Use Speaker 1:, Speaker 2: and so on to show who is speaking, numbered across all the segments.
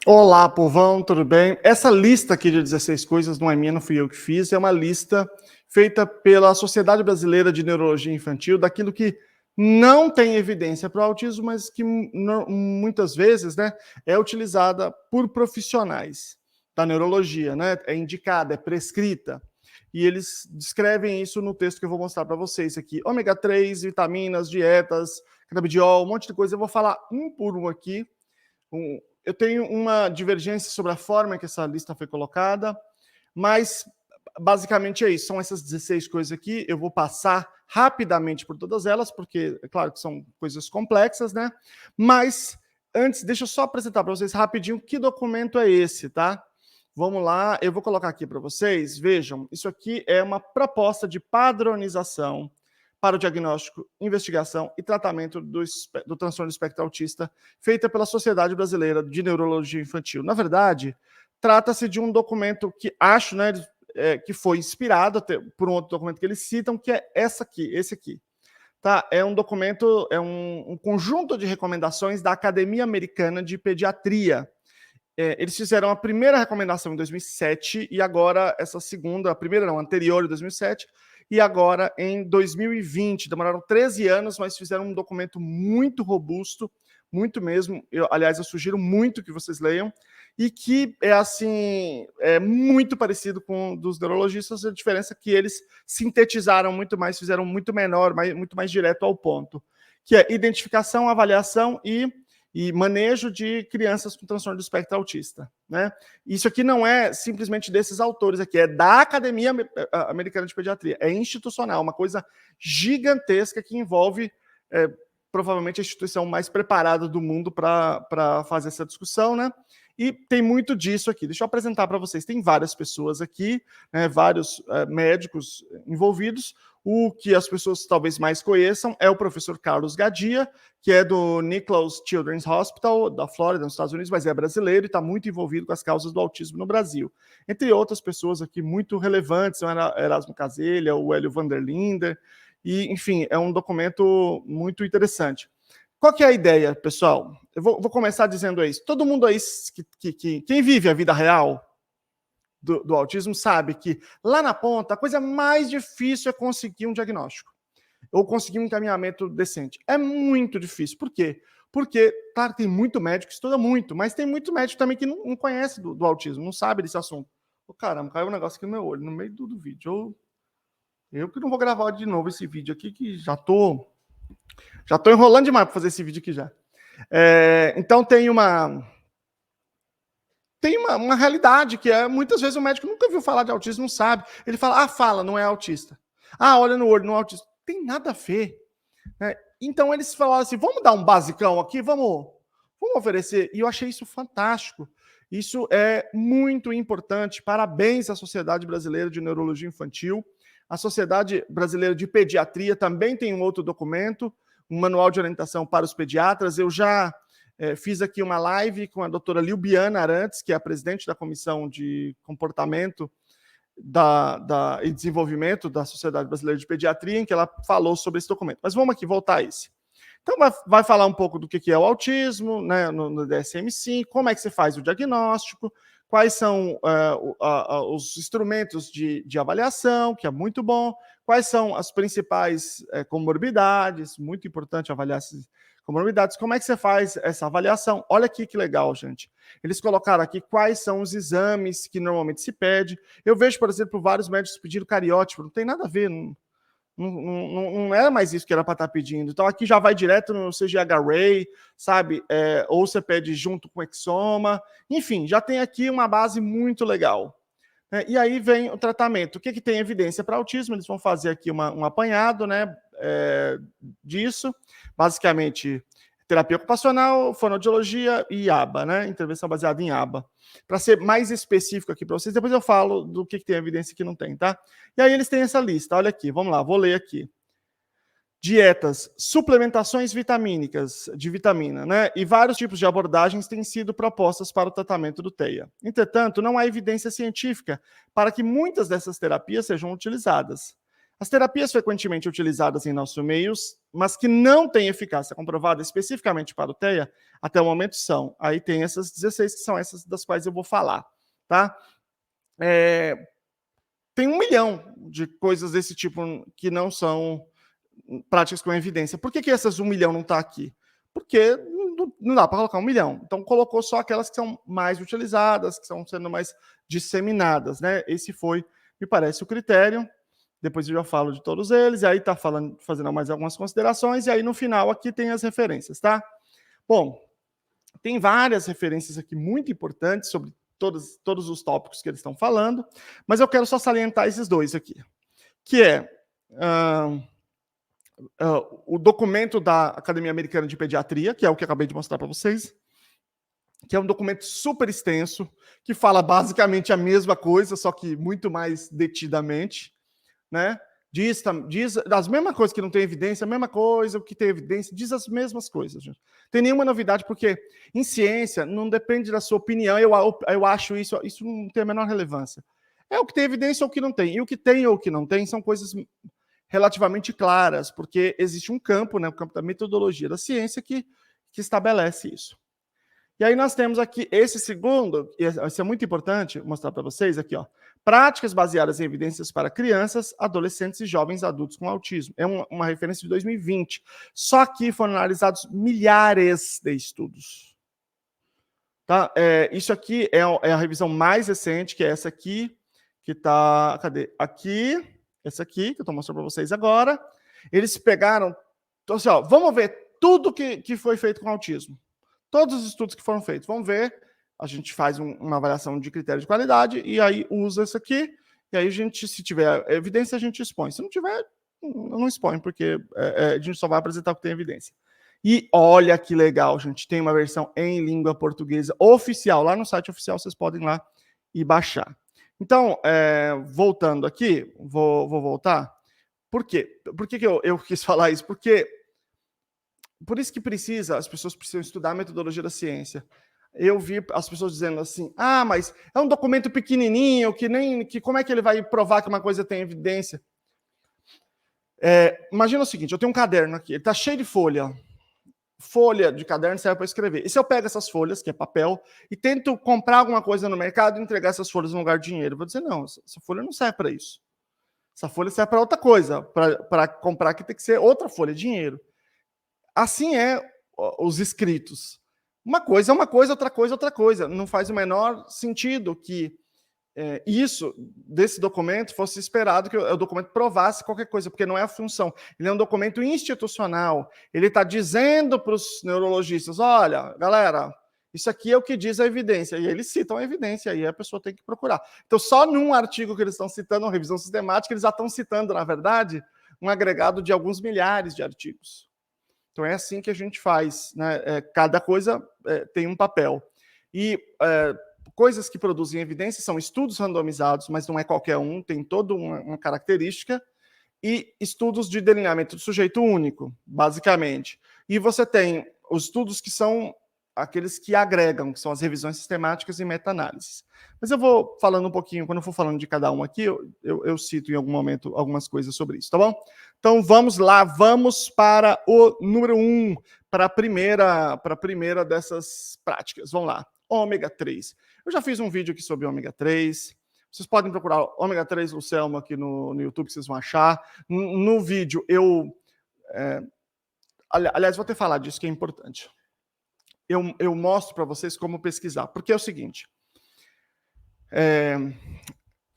Speaker 1: Olá, povão, tudo bem? Essa lista aqui de 16 coisas não é minha, não fui eu que fiz, é uma lista feita pela Sociedade Brasileira de Neurologia Infantil, daquilo que não tem evidência para o autismo, mas que muitas vezes, né, é utilizada por profissionais da neurologia, né? É indicada, é prescrita. E eles descrevem isso no texto que eu vou mostrar para vocês aqui. Ômega 3, vitaminas, dietas, canabidiol, um monte de coisa. Eu vou falar um por um aqui. Eu tenho uma divergência sobre a forma que essa lista foi colocada, mas basicamente é isso. São essas 16 coisas aqui. Eu vou passar rapidamente por todas elas, porque é claro que são coisas complexas, né? Mas antes, deixa eu só apresentar para vocês rapidinho que documento é esse, tá? Vamos lá, eu vou colocar aqui para vocês. Vejam, isso aqui é uma proposta de padronização para o diagnóstico, investigação e tratamento do transtorno do espectro autista, feita pela Sociedade Brasileira de Neurologia Infantil. Na verdade, trata-se de um documento que acho, né, que foi inspirado por um outro documento que eles citam, que é esse aqui. Tá? É um documento, é um conjunto de recomendações da Academia Americana de Pediatria. Eles fizeram a primeira recomendação em 2007 e agora essa segunda, a primeira não, a anterior em 2007, e agora em 2020. Demoraram 13 anos, mas fizeram um documento muito robusto, muito mesmo. Aliás, eu sugiro muito que vocês leiam, e que é assim, é muito parecido com o dos neurologistas, a diferença é que eles sintetizaram muito mais, fizeram muito menor, muito mais direto ao ponto, que é identificação, avaliação e manejo de crianças com transtorno do espectro autista, né? Isso aqui não é simplesmente desses autores aqui, é da Academia Americana de Pediatria, é institucional, uma coisa gigantesca que envolve provavelmente a instituição mais preparada do mundo para fazer essa discussão, né? E tem muito disso aqui. Deixa eu apresentar para vocês. Tem várias pessoas aqui, né, vários médicos envolvidos. O que as pessoas talvez mais conheçam é o professor Carlos Gadia, que é do Nicklaus Children's Hospital, da Flórida, nos Estados Unidos, mas é brasileiro e está muito envolvido com as causas do autismo no Brasil. Entre outras pessoas aqui muito relevantes, são Erasmo Caselha, o Hélio Vanderlinder, e, enfim, é um documento muito interessante. Qual que é a ideia, pessoal? Eu vou começar dizendo isso. Todo mundo aí, quem vive a vida real do autismo, sabe que lá na ponta, a coisa mais difícil é conseguir um diagnóstico ou conseguir um encaminhamento decente. É muito difícil. Por quê? Porque, claro, tem muito médico que estuda muito, mas tem muito médico também que não conhece do autismo, não sabe desse assunto. Oh, caramba, caiu um negócio aqui no meu olho, no meio do vídeo. Eu que não vou gravar de novo esse vídeo aqui, que já tô enrolando demais para fazer esse vídeo aqui já. Então tem uma realidade que é, muitas vezes o médico nunca viu falar de autismo, não sabe. Ele fala, fala, não é autista. Olha no olho, não é autista. Tem nada a ver. Né? Então eles falaram assim, vamos dar um basicão aqui, vamos oferecer. E eu achei isso fantástico. Isso é muito importante. Parabéns à Sociedade Brasileira de Neurologia Infantil. A Sociedade Brasileira de Pediatria também tem um outro documento, um manual de orientação para os pediatras. Eu já fiz aqui uma live com a doutora Lilbiana Arantes, que é a presidente da Comissão de Comportamento e Desenvolvimento da Sociedade Brasileira de Pediatria, em que ela falou sobre esse documento. Mas vamos aqui voltar a esse. Então, vai falar um pouco do que é o autismo, né, no DSM-5, como é que você faz o diagnóstico, quais são os instrumentos de avaliação, que é muito bom, quais são as principais comorbidades, muito importante avaliar essas comorbidades, como é que você faz essa avaliação. Olha aqui que legal, gente. Eles colocaram aqui quais são os exames que normalmente se pede. Eu vejo, por exemplo, vários médicos pedindo cariótipo, não tem nada a ver, não era mais isso que era para estar pedindo. Então aqui já vai direto no CGH-Ray, sabe? Ou você pede junto com exoma. Enfim, já tem aqui uma base muito legal. E aí vem o tratamento. O que tem evidência para autismo? Eles vão fazer aqui um apanhado, né, disso. Basicamente, terapia ocupacional, fonoaudiologia e ABA, né? Intervenção baseada em ABA. Para ser mais específico aqui para vocês, depois eu falo do que tem evidência e que não tem, tá? E aí eles têm essa lista, olha aqui, vamos lá, vou ler aqui. Dietas, suplementações vitamínicas, de vitamina, né? E vários tipos de abordagens têm sido propostas para o tratamento do TEA. Entretanto, não há evidência científica para que muitas dessas terapias sejam utilizadas. As terapias frequentemente utilizadas em nossos meios, mas que não têm eficácia comprovada especificamente para o TEA, até o momento são. Aí tem essas 16 que são essas das quais eu vou falar, tá? Tem 1 milhão de coisas desse tipo que não são práticas com evidência. Por que essas 1 milhão não está aqui? Porque não dá para colocar 1 milhão. Então, colocou só aquelas que são mais utilizadas, que estão sendo mais disseminadas, né? Esse foi, me parece, o critério. Depois eu já falo de todos eles, e aí está fazendo mais algumas considerações, e aí no final aqui tem as referências, tá? Bom, tem várias referências aqui muito importantes sobre todos os tópicos que eles estão falando, mas eu quero só salientar esses dois aqui, que é o documento da Academia Americana de Pediatria, que é o que eu acabei de mostrar para vocês, que é um documento super extenso, que fala basicamente a mesma coisa, só que muito mais detidamente, né? Diz as mesmas coisas que não tem evidência, a mesma coisa, o que tem evidência, diz as mesmas coisas, gente. Tem nenhuma novidade, porque em ciência não depende da sua opinião, eu acho isso não tem a menor relevância. É o que tem evidência ou o que não tem. E o que tem ou o que não tem são coisas relativamente claras, porque existe um campo, né, o campo da metodologia da ciência, que estabelece isso. E aí nós temos aqui esse segundo, e isso é muito importante mostrar para vocês aqui, ó. Práticas baseadas em evidências para crianças, adolescentes e jovens adultos com autismo. É uma referência de 2020. Só que foram analisados milhares de estudos. Tá? Isso aqui é a revisão mais recente, que é essa aqui, que está... Cadê? Aqui, essa aqui, que eu estou mostrando para vocês agora. Eles pegaram... Então, assim, ó, vamos ver tudo que foi feito com autismo. Todos os estudos que foram feitos. Vamos ver, a gente faz uma avaliação de critério de qualidade e aí usa isso aqui, e aí a gente, se tiver evidência, a gente expõe. Se não tiver, não expõe, porque a gente só vai apresentar o que tem evidência. E olha que legal, gente, tem uma versão em língua portuguesa oficial, lá no site oficial, vocês podem ir lá e baixar. Então, voltando aqui, vou voltar. Por quê? Por que eu quis falar isso? Porque... Por isso que as pessoas precisam estudar a metodologia da ciência. Eu vi as pessoas dizendo assim, mas é um documento pequenininho, que como é que ele vai provar que uma coisa tem evidência? Imagina o seguinte, eu tenho um caderno aqui, ele está cheio de folha. Folha de caderno serve para escrever. E se eu pego essas folhas, que é papel, e tento comprar alguma coisa no mercado e entregar essas folhas no lugar de dinheiro, eu vou dizer, não, essa folha não serve para isso. Essa folha serve para outra coisa. Para comprar aqui tem que ser outra folha, dinheiro. Assim os escritos. Uma coisa é uma coisa, outra coisa é outra coisa. Não faz o menor sentido que isso, desse documento, fosse esperado que o documento provasse qualquer coisa, porque não é a função. Ele é um documento institucional. Ele está dizendo para os neurologistas, olha, galera, isso aqui é o que diz a evidência. E eles citam a evidência, aí a pessoa tem que procurar. Então, só num artigo que eles estão citando, uma revisão sistemática, eles já estão citando, na verdade, um agregado de alguns milhares de artigos. Então, é assim que a gente faz, né? Cada coisa tem um papel. E coisas que produzem evidência são estudos randomizados, mas não é qualquer um, tem toda uma característica, e estudos de delineamento do sujeito único, basicamente. E você tem os estudos que são aqueles que agregam, que são as revisões sistemáticas e meta-análises. Mas eu vou falando um pouquinho, quando eu for falando de cada um aqui, eu cito em algum momento algumas coisas sobre isso, tá bom? Então vamos lá, vamos para o número 1, para a primeira dessas práticas. Vamos lá, ômega 3. Eu já fiz um vídeo aqui sobre ômega 3. Vocês podem procurar ômega 3 Lucelmo aqui no YouTube, que vocês vão achar. No vídeo, aliás, vou até falar disso, que é importante. Eu mostro para vocês como pesquisar. Porque é o seguinte,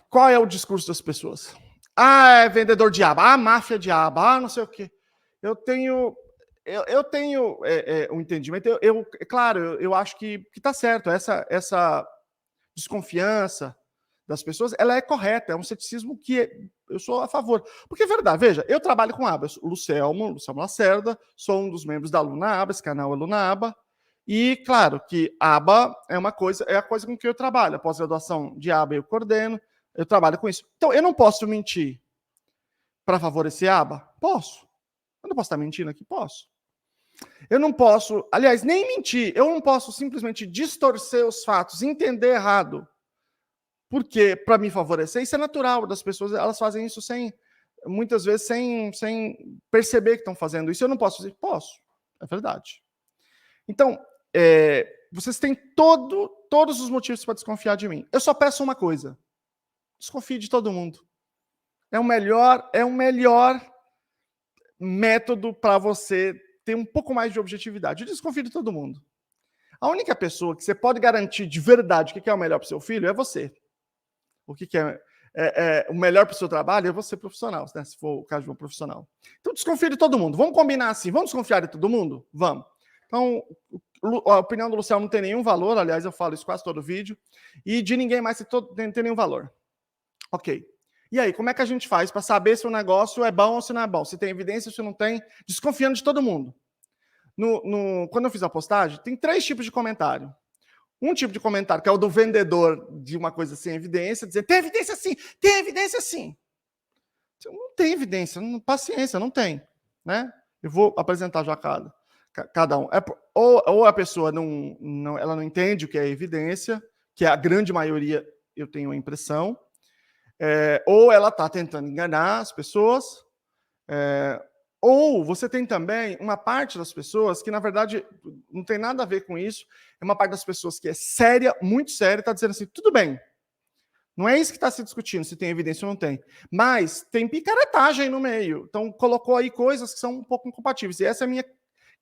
Speaker 1: qual é o discurso das pessoas? É vendedor de aba, máfia de aba, não sei o quê. Eu tenho um entendimento, claro, eu acho que está certo, essa desconfiança das pessoas, ela é correta, é um ceticismo que eu sou a favor. Porque é verdade, veja, eu trabalho com aba, Lucelmo Lacerda, sou um dos membros da Luna Aba, esse canal é Luna Aba, e claro que aba é a coisa com que eu trabalho, a pós-graduação de aba eu coordeno, eu trabalho com isso. Então, eu não posso mentir para favorecer a aba? Posso. Eu não posso estar mentindo aqui? Posso. Eu não posso, aliás, nem mentir, eu não posso simplesmente distorcer os fatos, entender errado, porque, para me favorecer, isso é natural das pessoas, elas fazem isso sem muitas vezes sem perceber que estão fazendo isso. Eu não posso dizer, posso, é verdade. Então, vocês têm todos os motivos para desconfiar de mim. Eu só peço uma coisa, desconfie de todo mundo. É o melhor método para você ter um pouco mais de objetividade. Eu desconfio de todo mundo. A única pessoa que você pode garantir de verdade o que é o melhor para o seu filho é você. O que é o melhor para o seu trabalho é você profissional, né? Se for o caso de um profissional. Então desconfie de todo mundo. Vamos combinar assim, vamos desconfiar de todo mundo? Vamos. Então, a opinião do Luciano não tem nenhum valor, aliás, eu falo isso quase todo vídeo, e de ninguém mais tem nenhum valor. Ok. E aí, como é que a gente faz para saber se o negócio é bom ou se não é bom? Se tem evidência ou se não tem? Desconfiando de todo mundo. Quando eu fiz a postagem, tem 3 tipos de comentário. Um tipo de comentário, que é o do vendedor de uma coisa sem evidência, dizer, tem evidência sim, tem evidência sim. Não tem evidência, paciência, não tem. Né? Eu vou apresentar já cada um. Ou a pessoa ela não entende o que é evidência, que é a grande maioria, eu tenho a impressão, ou ela está tentando enganar as pessoas, ou você tem também uma parte das pessoas que, na verdade, não tem nada a ver com isso, é uma parte das pessoas que é séria, muito séria, está dizendo assim, tudo bem, não é isso que está se discutindo, se tem evidência ou não tem, mas tem picaretagem no meio, então colocou aí coisas que são um pouco incompatíveis, e essa é a minha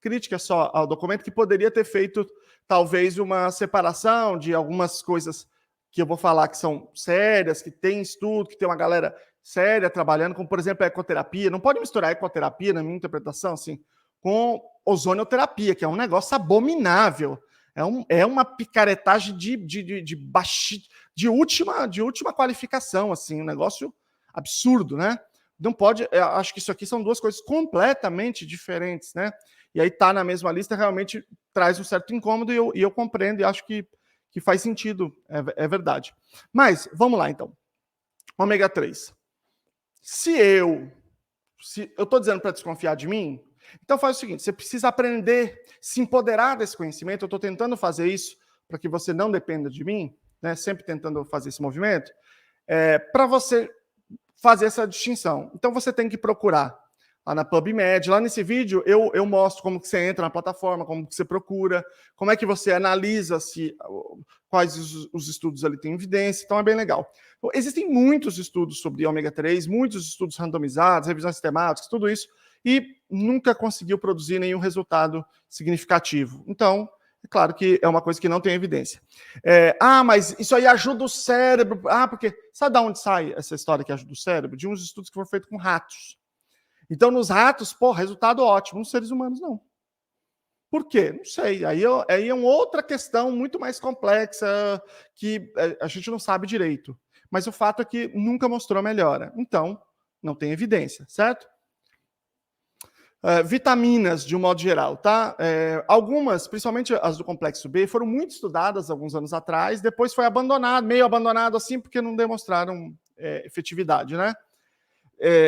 Speaker 1: crítica só ao documento, que poderia ter feito, talvez, uma separação de algumas coisas que eu vou falar que são sérias, que tem estudo, que tem uma galera séria trabalhando, como, por exemplo, a ecoterapia. Não pode misturar a ecoterapia, na minha interpretação, assim, com ozonioterapia, que é um negócio abominável. É uma picaretagem de última qualificação, assim, um negócio absurdo, né? Não pode... acho que isso aqui são 2 coisas completamente diferentes, né? E aí tá na mesma lista, realmente traz um certo incômodo, e eu compreendo e acho que faz sentido, é verdade. Mas, vamos lá, então. Ômega 3. Se eu estou dizendo para desconfiar de mim, então faz o seguinte, você precisa aprender, se empoderar desse conhecimento, eu estou tentando fazer isso para que você não dependa de mim, né, sempre tentando fazer esse movimento, para você fazer essa distinção. Então você tem que procurar lá na PubMed, lá nesse vídeo eu mostro como que você entra na plataforma, como que você procura, como é que você analisa quais os estudos ali têm evidência, então é bem legal. Então, existem muitos estudos sobre ômega 3, muitos estudos randomizados, revisões sistemáticas, tudo isso, e nunca conseguiu produzir nenhum resultado significativo. Então, é claro que é uma coisa que não tem evidência. Mas isso aí ajuda o cérebro. Porque sabe de onde sai essa história que ajuda o cérebro? De uns estudos que foram feitos com ratos. Então, nos ratos, resultado ótimo. Nos seres humanos, não. Por quê? Não sei. Aí é uma outra questão muito mais complexa que a gente não sabe direito. Mas o fato é que nunca mostrou melhora. Então, não tem evidência, certo? Vitaminas, de um modo geral, tá? Algumas, principalmente as do complexo B, foram muito estudadas alguns anos atrás, depois foi abandonado, meio abandonado assim, porque não demonstraram efetividade, né?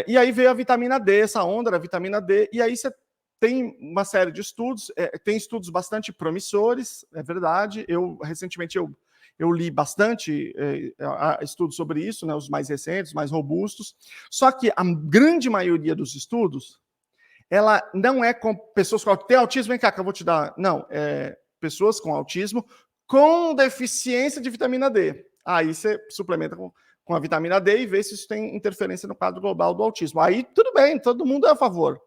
Speaker 1: E aí veio a vitamina D, essa onda da vitamina D, e aí você tem uma série de estudos, tem estudos bastante promissores, é verdade. Recentemente eu li bastante estudos sobre isso, né, os mais recentes, mais robustos, só que a grande maioria dos estudos, ela não é com pessoas com autismo, vem cá que eu vou te dar, não, pessoas com autismo com deficiência de vitamina D. Aí você suplementa com a vitamina D e vê se isso tem interferência no quadro global do autismo. Aí tudo bem, todo mundo é a favor.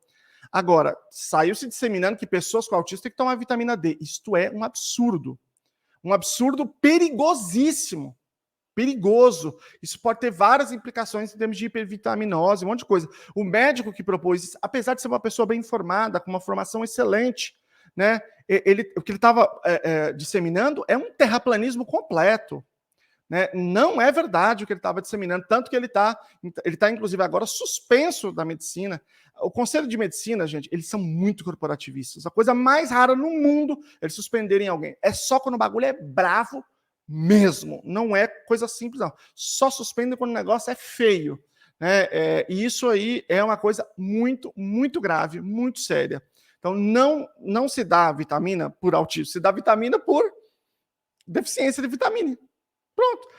Speaker 1: Agora, saiu se disseminando que pessoas com autismo têm que tomar vitamina D. Isto é um absurdo. Um absurdo perigosíssimo. Perigoso. Isso pode ter várias implicações em termos de hipervitaminose, um monte de coisa. O médico que propôs isso, apesar de ser uma pessoa bem informada, com uma formação excelente, né, o que ele estava disseminando é um terraplanismo completo. Né? Não é verdade o que ele estava disseminando, tanto que ele tá, inclusive, agora suspenso da medicina. O Conselho de Medicina, gente, eles são muito corporativistas. A coisa mais rara no mundo é eles suspenderem alguém. É só quando o bagulho é bravo mesmo. Não é coisa simples, não. Só suspendem quando o negócio é feio. Né? E isso aí é uma coisa muito, muito grave, muito séria. Então, não se dá vitamina por autismo, se dá vitamina por deficiência de vitamina. Pronto.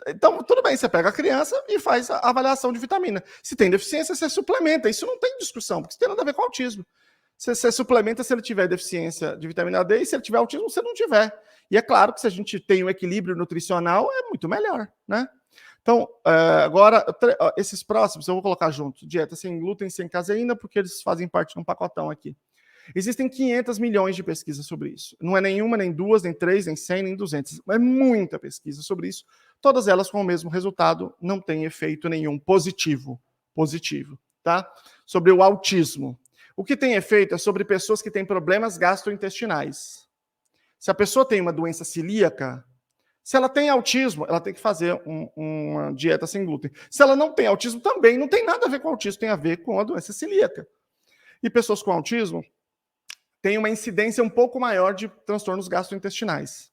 Speaker 1: Então, tudo bem, você pega a criança e faz a avaliação de vitamina. Se tem deficiência, você suplementa. Isso não tem discussão, porque isso tem nada a ver com autismo. Você suplementa se ele tiver deficiência de vitamina D, e se ele tiver autismo, você não tiver. E é claro que se a gente tem um equilíbrio nutricional, é muito melhor, né? Então, agora, esses próximos eu vou colocar junto. Dieta sem glúten, sem caseína, porque eles fazem parte de um pacotão aqui. Existem 500 milhões de pesquisas sobre isso. Não é nenhuma, nem duas, nem três, nem 100, nem 200. É muita pesquisa sobre isso. Todas elas com o mesmo resultado, não tem efeito nenhum positivo. Tá? Sobre o autismo. O que tem efeito é sobre pessoas que têm problemas gastrointestinais. Se a pessoa tem uma doença celíaca, se ela tem autismo, ela tem que fazer uma dieta sem glúten. Se ela não tem autismo, também não tem nada a ver com autismo, tem a ver com a doença celíaca. E pessoas com autismo têm uma incidência um pouco maior de transtornos gastrointestinais.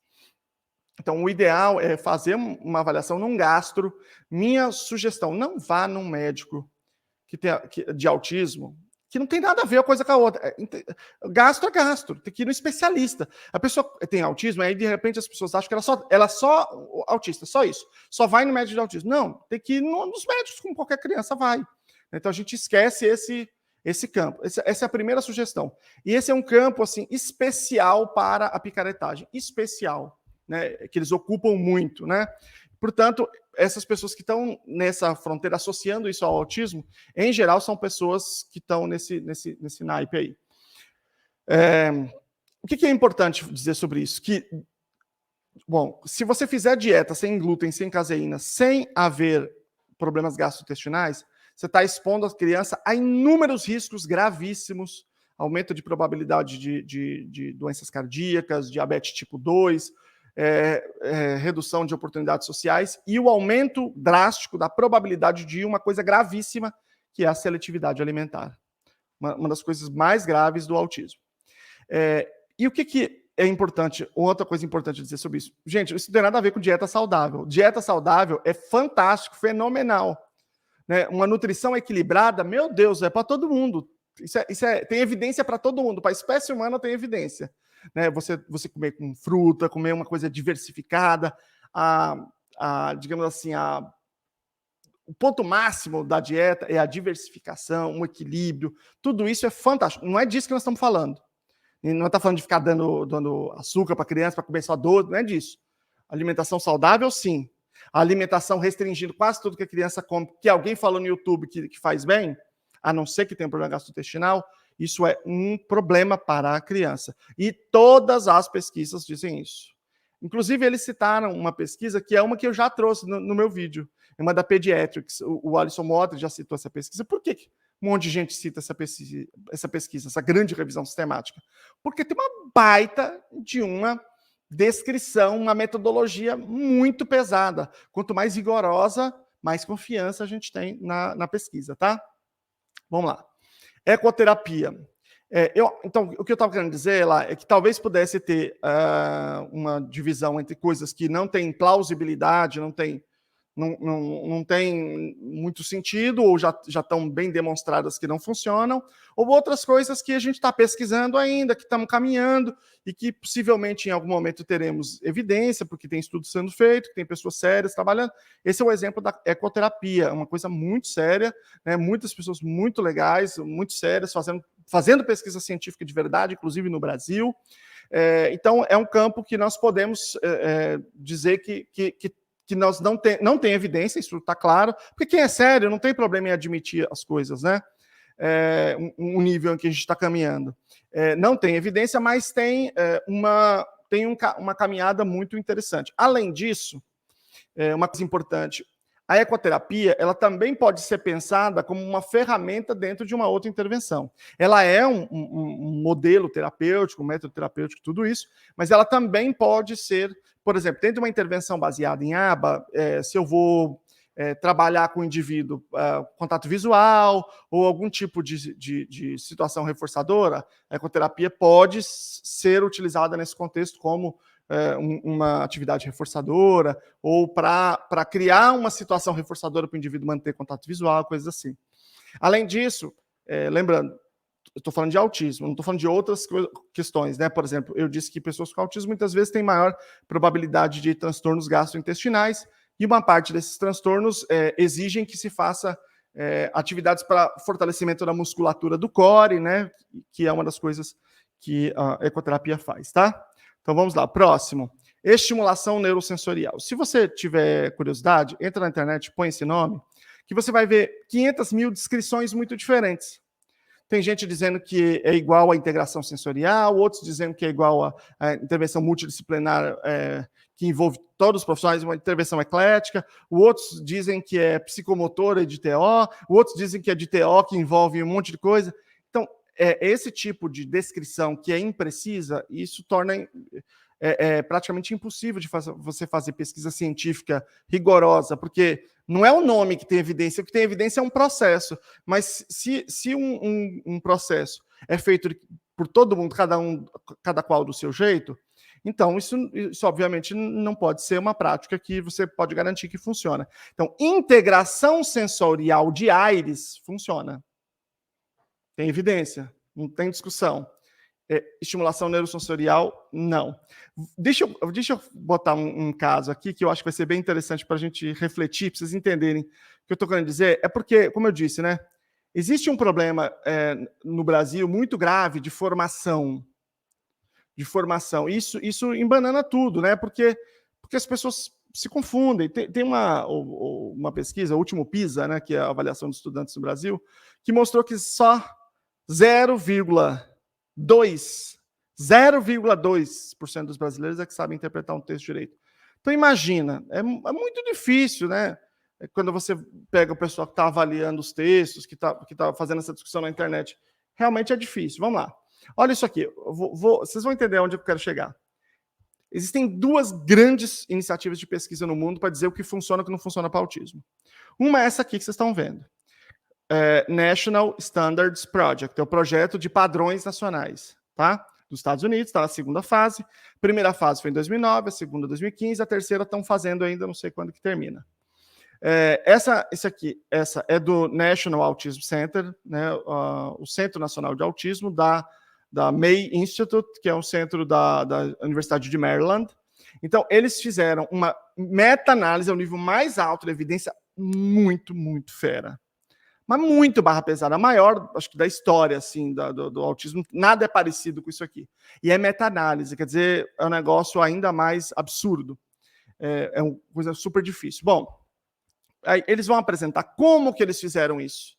Speaker 1: Então, o ideal é fazer uma avaliação num gastro. Minha sugestão, não vá num médico de autismo, que não tem nada a ver uma coisa com a outra. Gastro é gastro, tem que ir no especialista. A pessoa tem autismo, aí de repente as pessoas acham que ela é só autista, só isso. Só vai no médico de autismo. Não, tem que ir nos médicos, como qualquer criança vai. Então a gente esquece esse campo. Essa é a primeira sugestão. E esse é um campo assim especial para a picaretagem. Especial, né? Que eles ocupam muito, né? Portanto, essas pessoas que estão nessa fronteira associando isso ao autismo, em geral, são pessoas que estão nesse naipe aí. O que é importante dizer sobre isso? Que, bom, se você fizer dieta sem glúten, sem caseína, sem haver problemas gastrointestinais, você está expondo a criança a inúmeros riscos gravíssimos, aumento de probabilidade de doenças cardíacas, diabetes tipo 2, redução de oportunidades sociais e o aumento drástico da probabilidade de uma coisa gravíssima, que é a seletividade alimentar. Uma das coisas mais graves do autismo. E o que é importante, outra coisa importante dizer sobre isso? Gente, isso não tem nada a ver com dieta saudável. Dieta saudável é fantástico, fenomenal. Né? Uma nutrição equilibrada, meu Deus, é para todo mundo. Tem evidência para todo mundo. Para a espécie humana tem evidência. Né? Você comer com fruta, comer uma coisa diversificada, digamos assim, o ponto máximo da dieta é a diversificação, o equilíbrio. Tudo isso é fantástico. Não é disso que nós estamos falando. Não está falando de ficar dando açúcar para criança, para comer só doce, não é disso. Alimentação saudável, sim. A alimentação restringindo quase tudo que a criança come, que alguém falou no YouTube que faz bem, a não ser que tenha um problema gastrointestinal, isso é um problema para a criança. E todas as pesquisas dizem isso. Inclusive, eles citaram uma pesquisa que é uma que eu já trouxe no meu vídeo, uma da Pediatrics. O Alisson Motter já citou essa pesquisa. Por que um monte de gente cita essa pesquisa, essa grande revisão sistemática? Porque tem uma baita de uma descrição, uma metodologia muito pesada. Quanto mais rigorosa, mais confiança a gente tem na pesquisa, tá? Vamos lá. Ecoterapia. Então, o que eu estava querendo dizer lá é que talvez pudesse ter uma divisão entre coisas que não têm plausibilidade, não tem muito sentido, ou já estão bem demonstradas que não funcionam, ou outras coisas que a gente está pesquisando ainda, que estamos caminhando, e que possivelmente em algum momento teremos evidência, porque tem estudo sendo feito, que tem pessoas sérias trabalhando. Esse é o exemplo da ecoterapia, uma coisa muito séria, né? Muitas pessoas muito legais, muito sérias, fazendo pesquisa científica de verdade, inclusive no Brasil. Então, é um campo que nós podemos dizer que nós não tem evidência, isso está claro, porque quem é sério não tem problema em admitir as coisas, né? Um nível em que a gente está caminhando. Não tem evidência, mas tem uma caminhada muito interessante. Além disso, uma coisa importante, a ecoterapia ela também pode ser pensada como uma ferramenta dentro de uma outra intervenção. Ela é um modelo terapêutico, um método terapêutico, tudo isso, mas ela também pode ser, por exemplo, dentro de uma intervenção baseada em aba, se eu vou trabalhar com o indivíduo contato visual ou algum tipo de situação reforçadora, a ecoterapia pode ser utilizada nesse contexto como uma atividade reforçadora ou para criar uma situação reforçadora para o indivíduo manter contato visual, coisas assim. Além disso, lembrando, estou falando de autismo, não estou falando de outras questões, né? Por exemplo, eu disse que pessoas com autismo muitas vezes têm maior probabilidade de transtornos gastrointestinais, e uma parte desses transtornos exigem que se faça atividades para fortalecimento da musculatura do core, né? Que é uma das coisas que a ecoterapia faz, tá? Então vamos lá, próximo. Estimulação neurosensorial. Se você tiver curiosidade, entra na internet, põe esse nome, que você vai ver 500 mil descrições muito diferentes. Tem gente dizendo que é igual à integração sensorial, outros dizendo que é igual à intervenção multidisciplinar, que envolve todos os profissionais, uma intervenção eclética, outros dizem que é psicomotora de TO, outros dizem que é de TO, que envolve um monte de coisa. Então, esse tipo de descrição que é imprecisa, isso torna praticamente impossível de você fazer pesquisa científica rigorosa, porque não é o nome que tem evidência, o que tem evidência é um processo. Mas se um processo é feito por todo mundo, cada qual do seu jeito, então isso obviamente não pode ser uma prática que você pode garantir que funciona. Então, integração sensorial de Aires funciona. Tem evidência, não tem discussão. Estimulação neurosensorial, não. Deixa eu botar um caso aqui que eu acho que vai ser bem interessante para a gente refletir, para vocês entenderem o que eu estou querendo dizer. É porque, como eu disse, né, existe um problema no Brasil muito grave de formação. Isso embanana tudo, né? Porque as pessoas se confundem. Tem uma pesquisa, o último PISA, né, que é a avaliação de estudantes no Brasil, que mostrou que só 0,2% dos brasileiros é que sabem interpretar um texto direito. Então, imagina, é muito difícil, né? Quando você pega o pessoal que está avaliando os textos, que está fazendo essa discussão na internet. Realmente é difícil. Vamos lá. Olha isso aqui. Vocês vão entender onde eu quero chegar. Existem duas grandes iniciativas de pesquisa no mundo para dizer o que funciona e o que não funciona para autismo. Uma é essa aqui que vocês estão vendo. National Standards Project, é o projeto de padrões nacionais, tá? Dos Estados Unidos, está na segunda fase. A primeira fase foi em 2009, a segunda em 2015, a terceira estão fazendo ainda, não sei quando que termina. Essa é do National Autism Center, né, o Centro Nacional de Autismo da May Institute, que é um centro da Universidade de Maryland. Então, eles fizeram uma meta-análise ao nível mais alto de evidência, muito, muito fera. Mas muito barra pesada, a maior, acho que da história, assim, do autismo, nada é parecido com isso aqui. E é meta-análise, quer dizer, é um negócio ainda mais absurdo. É uma coisa super difícil. Bom, aí eles vão apresentar como que eles fizeram isso.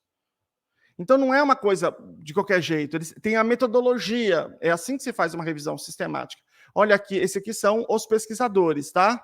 Speaker 1: Então, não é uma coisa de qualquer jeito, eles têm a metodologia, é assim que se faz uma revisão sistemática. Olha aqui, esse aqui são os pesquisadores, tá?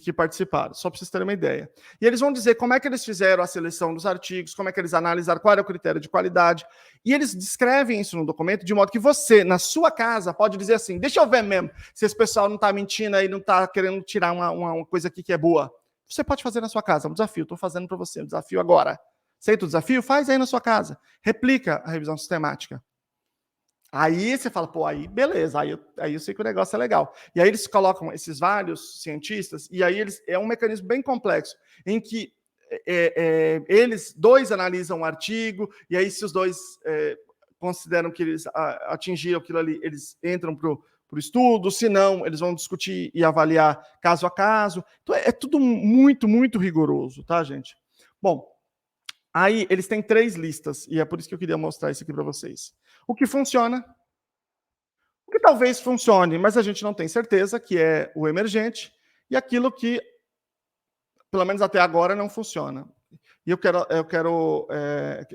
Speaker 1: Que participaram, só para vocês terem uma ideia. E eles vão dizer como é que eles fizeram a seleção dos artigos, como é que eles analisaram, qual era o critério de qualidade. E eles descrevem isso no documento de modo que você, na sua casa, pode dizer assim, deixa eu ver mesmo se esse pessoal não está mentindo aí, não está querendo tirar uma coisa aqui que é boa. Você pode fazer na sua casa, um desafio, estou fazendo para você, um desafio agora. Aceita o desafio? Faz aí na sua casa. Replica a revisão sistemática. Aí você fala, pô, aí beleza, aí eu sei que o negócio é legal. E aí eles colocam esses vários cientistas, e aí é um mecanismo bem complexo, em que eles dois analisam o artigo, e aí se os dois consideram que eles atingiram aquilo ali, eles entram para o estudo, se não, eles vão discutir e avaliar caso a caso. Então é tudo muito, muito rigoroso, tá, gente? Bom, aí eles têm 3 listas, e é por isso que eu queria mostrar isso aqui para vocês. O que funciona, o que talvez funcione, mas a gente não tem certeza, que é o emergente, e aquilo que, pelo menos até agora, não funciona. E eu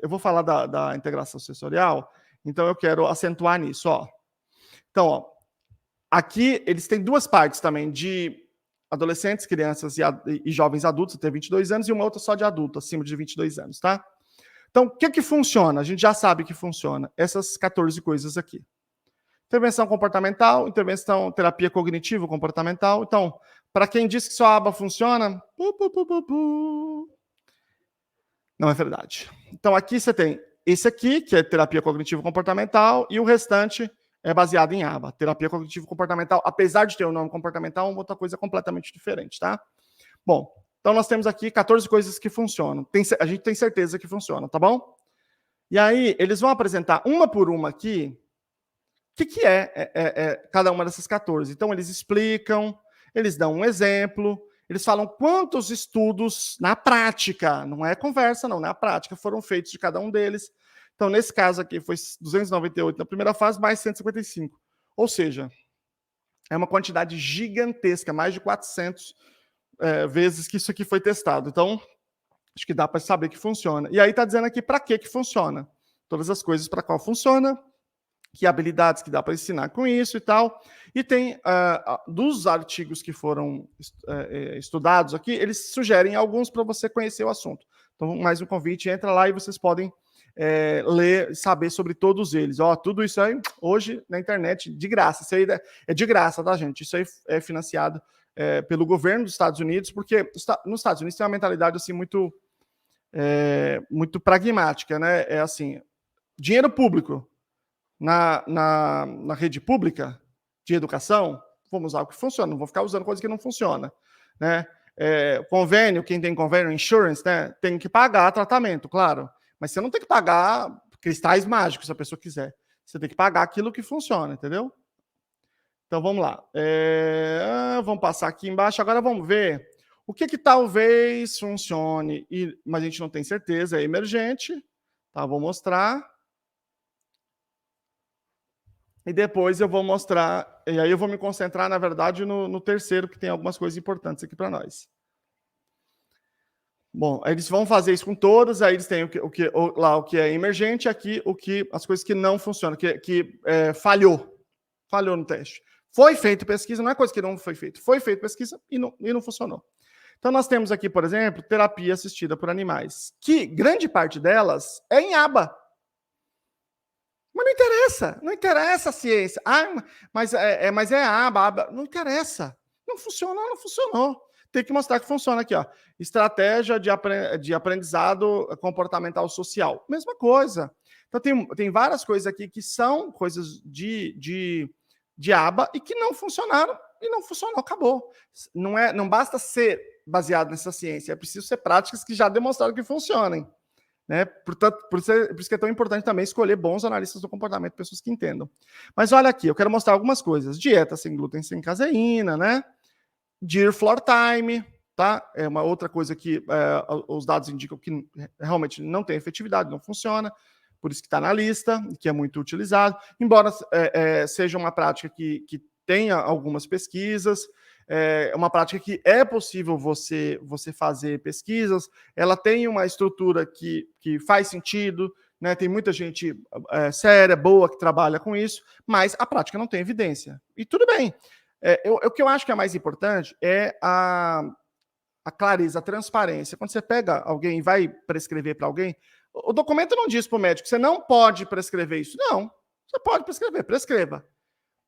Speaker 1: vou falar da integração sensorial, então eu quero acentuar nisso, ó. Então, ó, aqui eles têm 2 partes também, de adolescentes, crianças e jovens adultos, até 22 anos, e uma outra só de adulto, acima de 22 anos, tá? Então, o que funciona? A gente já sabe que funciona. Essas 14 coisas aqui. Intervenção comportamental, terapia cognitivo-comportamental. Então, para quem diz que só a aba funciona, não é verdade. Então, aqui você tem esse aqui, que é terapia cognitivo-comportamental, e o restante é baseado em aba. Terapia cognitivo-comportamental, apesar de ter o nome comportamental, é uma outra coisa completamente diferente, tá? Bom, então nós temos aqui 14 coisas que funcionam. A gente tem certeza que funciona, tá bom? E aí, eles vão apresentar uma por uma aqui o que é cada uma dessas 14. Então, eles explicam, eles dão um exemplo, eles falam quantos estudos na prática, não é conversa, não, na prática, foram feitos de cada um deles. Então, nesse caso aqui, foi 298 na primeira fase, mais 155. Ou seja, é uma quantidade gigantesca, mais de 400 vezes que isso aqui foi testado. Então, acho que dá para saber que funciona. E aí está dizendo aqui para que funciona. Todas as coisas para qual funciona, que habilidades que dá para ensinar com isso e tal. E tem, dos artigos que foram estudados aqui, eles sugerem alguns para você conhecer o assunto. Então, mais um convite, entra lá e vocês podem ler e saber sobre todos eles. Tudo isso aí, hoje, na internet, de graça. Isso aí é de graça, tá, gente? Isso aí é financiado pelo governo dos Estados Unidos, porque nos Estados Unidos tem uma mentalidade assim muito pragmática, né? É assim, dinheiro público na rede pública de educação, vamos usar o que funciona, não vou ficar usando coisa que não funciona, né? Convênio, quem tem convênio, insurance, né? Tem que pagar tratamento, claro, mas você não tem que pagar cristais mágicos, se a pessoa quiser. Você tem que pagar aquilo que funciona, entendeu? Então, vamos lá. Vamos passar aqui embaixo. Agora, vamos ver o que talvez funcione, mas a gente não tem certeza, é emergente. Tá? Vou mostrar. E depois eu vou mostrar, e aí eu vou me concentrar, na verdade, no terceiro, que tem algumas coisas importantes aqui para nós. Bom, eles vão fazer isso com todas, aí eles têm lá o que é emergente, aqui as coisas que não funcionam, que falhou no teste. Foi feita pesquisa, não é coisa que não foi feita, foi feita pesquisa e não funcionou. Então nós temos aqui, por exemplo, terapia assistida por animais, que grande parte delas é em aba. Mas não interessa a ciência. Mas é aba, não interessa. Não funcionou. Tem que mostrar que funciona aqui, ó. Estratégia de aprendizado comportamental social. Mesma coisa. Então tem várias coisas aqui que são coisas de aba e que não funcionaram e não funcionou, acabou. Não basta ser baseado nessa ciência, é preciso ser práticas que já demonstraram que funcionem. Né? Portanto, por isso que é tão importante também escolher bons analistas do comportamento, pessoas que entendam. Mas olha aqui, eu quero mostrar algumas coisas. Dieta sem glúten, sem caseína, né? Dear Floor Time, tá? É uma outra coisa que os dados indicam que realmente não tem efetividade, não funciona, por isso que está na lista, que é muito utilizado, embora seja uma prática que tenha algumas pesquisas, é uma prática que é possível você fazer pesquisas, ela tem uma estrutura que faz sentido, né? Tem muita gente séria, boa, que trabalha com isso, mas a prática não tem evidência. E tudo bem. O que eu acho que é mais importante é a clareza, a transparência. Quando você pega alguém e vai prescrever para alguém, o documento não diz para o médico, você não pode prescrever isso. Não, você pode prescrever, prescreva.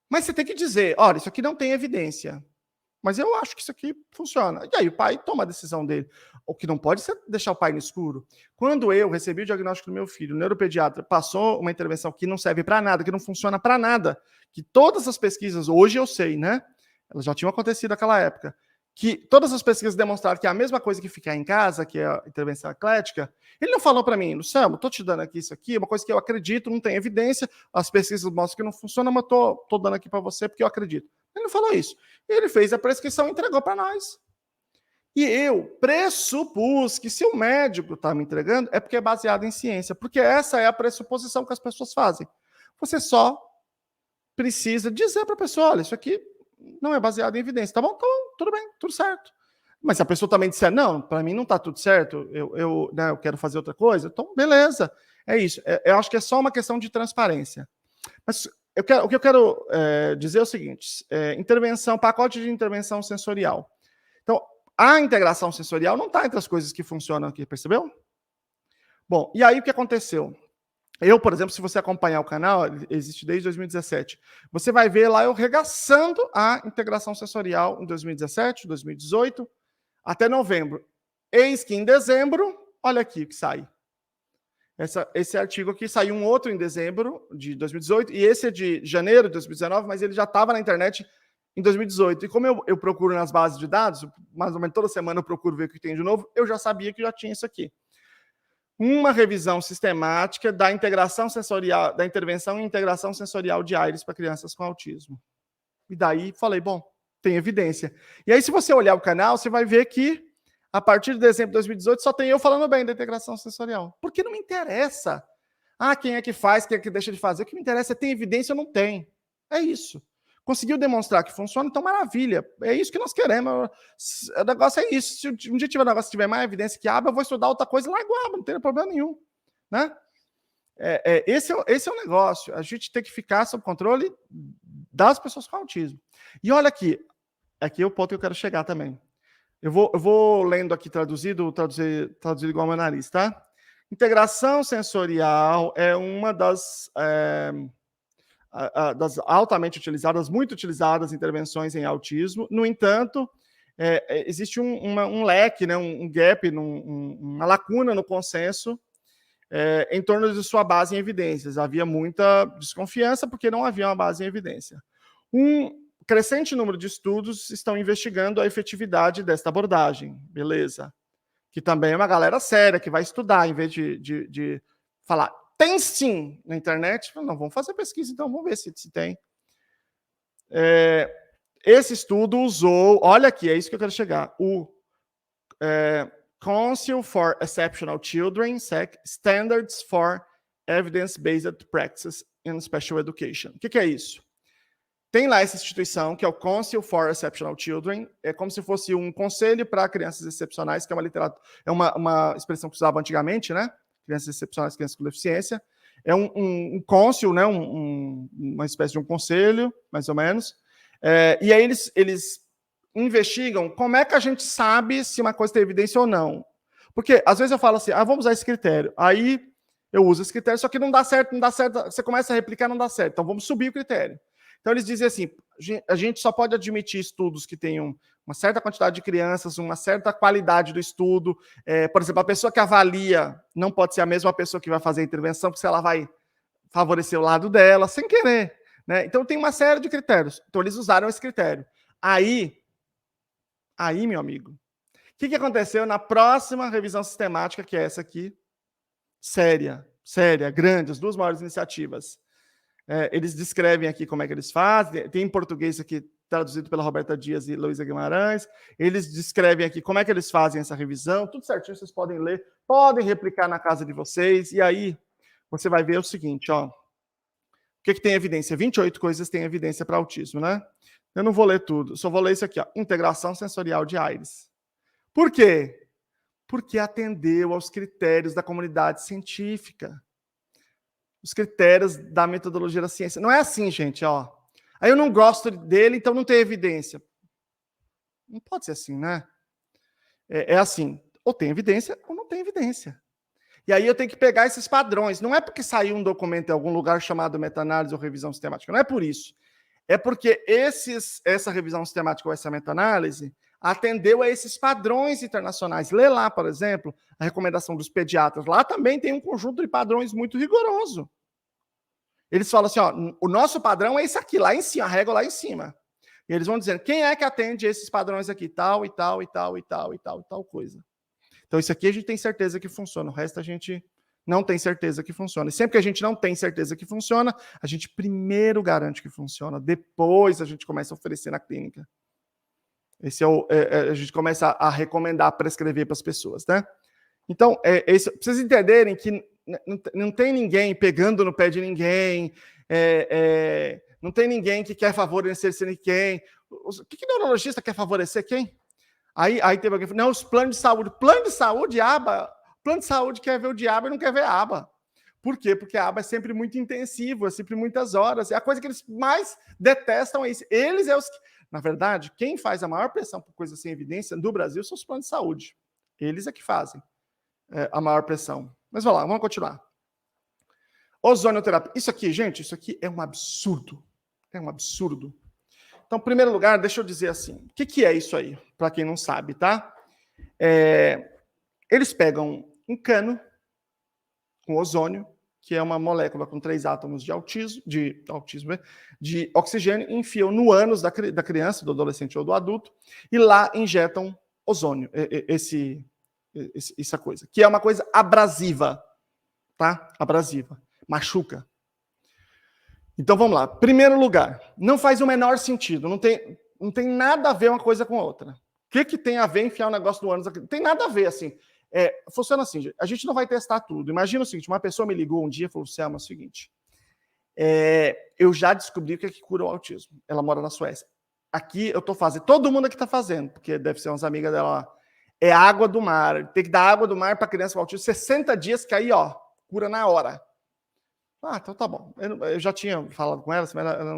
Speaker 1: Mas você tem que dizer, olha, isso aqui não tem evidência. Mas eu acho que isso aqui funciona. E aí o pai toma a decisão dele. O que não pode ser deixar o pai no escuro. Quando eu recebi o diagnóstico do meu filho, o neuropediatra passou uma intervenção que não serve para nada, que não funciona para nada, que todas as pesquisas, hoje eu sei, né? Elas já tinham acontecido naquela época, que todas as pesquisas demonstraram que é a mesma coisa que ficar em casa, que é a intervenção eclética. Ele não falou para mim, Luciano, estou te dando aqui isso aqui, é uma coisa que eu acredito, não tem evidência, as pesquisas mostram que não funciona, mas estou dando aqui para você porque eu acredito. Ele não falou isso. Ele fez a prescrição e entregou para nós. E eu pressupus que se o médico está me entregando, é porque é baseado em ciência, porque essa é a pressuposição que as pessoas fazem. Você só precisa dizer para a pessoa, olha, isso aqui não é baseado em evidência. Tá bom? Então, tudo bem, tudo certo. Mas se a pessoa também disser, não, para mim não está tudo certo, eu quero fazer outra coisa, então, beleza. É isso. Eu acho que é só uma questão de transparência. Mas o que eu quero dizer é o seguinte: pacote de intervenção sensorial. Então, a integração sensorial não está entre as coisas que funcionam aqui, percebeu? Bom, e aí o que aconteceu? Eu, por exemplo, se você acompanhar o canal, existe desde 2017, você vai ver lá eu regaçando a integração sensorial em 2017, 2018, até novembro. Eis que em dezembro, olha aqui o que sai. Esse artigo aqui saiu um outro em dezembro de 2018, e esse é de janeiro de 2019, mas ele já estava na internet em 2018. E como eu procuro nas bases de dados, mais ou menos toda semana eu procuro ver o que tem de novo, eu já sabia que já tinha isso aqui. uma revisão sistemática da integração sensorial, da intervenção em integração sensorial de Aires para crianças com autismo. E daí falei, bom, tem evidência. E aí, se você olhar o canal, você vai ver que, a partir de dezembro de 2018, só tem eu falando bem da integração sensorial. Porque não me interessa. Quem é que faz, quem é que deixa de fazer. O que me interessa é tem evidência ou não tem. É isso. Conseguiu demonstrar que funciona, então maravilha. É isso que nós queremos. O negócio é isso. Se um dia tiver um negócio, tiver mais evidência que aba, eu vou estudar outra coisa, largo a aba, não tem problema nenhum. Né? Esse é o negócio. A gente tem que ficar sob controle das pessoas com autismo. E olha aqui é o ponto que eu quero chegar também. Eu vou lendo aqui traduzido igual meu nariz, tá? Integração sensorial é uma das altamente utilizadas, muito utilizadas intervenções em autismo. No entanto, existe um leque, né, um gap, uma lacuna no consenso em torno de sua base em evidências. Havia muita desconfiança porque não havia uma base em evidência. Um crescente número de estudos estão investigando a efetividade desta abordagem, beleza? Que também é uma galera séria que vai estudar, em vez de falar, tem sim na internet. Não, vamos fazer pesquisa, então vamos ver se tem. Esse estudo usou, olha aqui, é isso que eu quero chegar, o Council for Exceptional Children, Standards for Evidence-Based Practices in Special Education. O que é isso? Tem lá essa instituição, que é o Council for Exceptional Children, é como se fosse um conselho para crianças excepcionais, que é uma literatura, é uma expressão que usava antigamente, né? Crianças excepcionais, crianças com deficiência. É um council, né? Uma espécie de um conselho, mais ou menos. E aí eles investigam como é que a gente sabe se uma coisa tem evidência ou não. Porque às vezes eu falo assim, vamos usar esse critério. Aí eu uso esse critério, só que não dá certo. Você começa a replicar, não dá certo. Então vamos subir o critério. Então, eles dizem assim, a gente só pode admitir estudos que tenham uma certa quantidade de crianças, uma certa qualidade do estudo. Por exemplo, a pessoa que avalia não pode ser a mesma pessoa que vai fazer a intervenção, porque ela vai favorecer o lado dela, sem querer. Né? Então, tem uma série de critérios. Então, eles usaram esse critério. Aí meu amigo, o que aconteceu na próxima revisão sistemática, que é essa aqui? Séria, grande, as duas maiores iniciativas. Eles descrevem aqui como é que eles fazem, tem em português aqui traduzido pela Roberta Dias e Luísa Guimarães, eles descrevem aqui como é que eles fazem essa revisão, tudo certinho, vocês podem ler, podem replicar na casa de vocês, e aí você vai ver o seguinte, ó, o que tem evidência? 28 coisas têm evidência para autismo, né? Eu não vou ler tudo, só vou ler isso aqui, ó, integração sensorial de Aires. Por quê? Porque atendeu aos critérios da comunidade científica. Os critérios da metodologia da ciência. Não é assim, gente, ó. Aí eu não gosto dele, então não tem evidência. Não pode ser assim, né? É assim, ou tem evidência ou não tem evidência. E aí eu tenho que pegar esses padrões. Não é porque saiu um documento em algum lugar chamado meta-análise ou revisão sistemática. Não é por isso. É porque essa revisão sistemática ou essa meta-análise atendeu a esses padrões internacionais. Lê lá, por exemplo, a recomendação dos pediatras. Lá também tem um conjunto de padrões muito rigoroso. Eles falam assim, ó, o nosso padrão é esse aqui, lá em cima, a régua lá em cima. E eles vão dizendo, quem é que atende esses padrões aqui? Tal, e tal, e tal, e tal, e tal, e tal coisa. Então, isso aqui a gente tem certeza que funciona. O resto a gente não tem certeza que funciona. E sempre que a gente não tem certeza que funciona, a gente primeiro garante que funciona, depois a gente começa a oferecer na clínica. Esse a gente começa a recomendar, prescrever para as pessoas, né? Então, para vocês entenderem que não tem ninguém pegando no pé de ninguém, não tem ninguém que quer favorecer ninguém. O que neurologista quer favorecer quem? Aí teve alguém que falou, não, os planos de saúde. Plano de saúde, aba. Plano de saúde quer ver o diabo e não quer ver a aba. Por quê? Porque a aba é sempre muito intensivo, é sempre muitas horas. É a coisa que eles mais detestam é isso. Eles é os que... Na verdade, quem faz a maior pressão por coisas sem evidência no Brasil são os planos de saúde. Eles é que fazem a maior pressão. Mas vamos lá, vamos continuar. Ozonioterapia. Isso aqui, gente, isso aqui é um absurdo. É um absurdo. Então, em primeiro lugar, deixa eu dizer assim, o que é isso aí? Para quem não sabe, tá? Eles pegam um cano com ozônio, que é uma molécula com 3 átomos de oxigênio, e enfiam no ânus da criança, do adolescente ou do adulto, e lá injetam ozônio, esse essa coisa, que é uma coisa abrasiva, tá? Abrasiva, machuca. Então vamos lá. Primeiro lugar, não faz o menor sentido, não tem nada a ver uma coisa com a outra. O que tem a ver enfiar um negócio no ânus aqui? Não tem nada a ver, assim. Funciona assim, a gente não vai testar tudo. Imagina o seguinte, uma pessoa me ligou um dia e falou, Selma, é o seguinte, eu já descobri o que é que cura o autismo. Ela mora na Suécia. Aqui eu tô fazendo, todo mundo aqui tá fazendo, porque deve ser umas amigas dela lá. É água do mar, tem que dar água do mar para criança com autismo, 60 dias que aí, ó, cura na hora. Então tá bom. Eu já tinha falado com ela, mas ela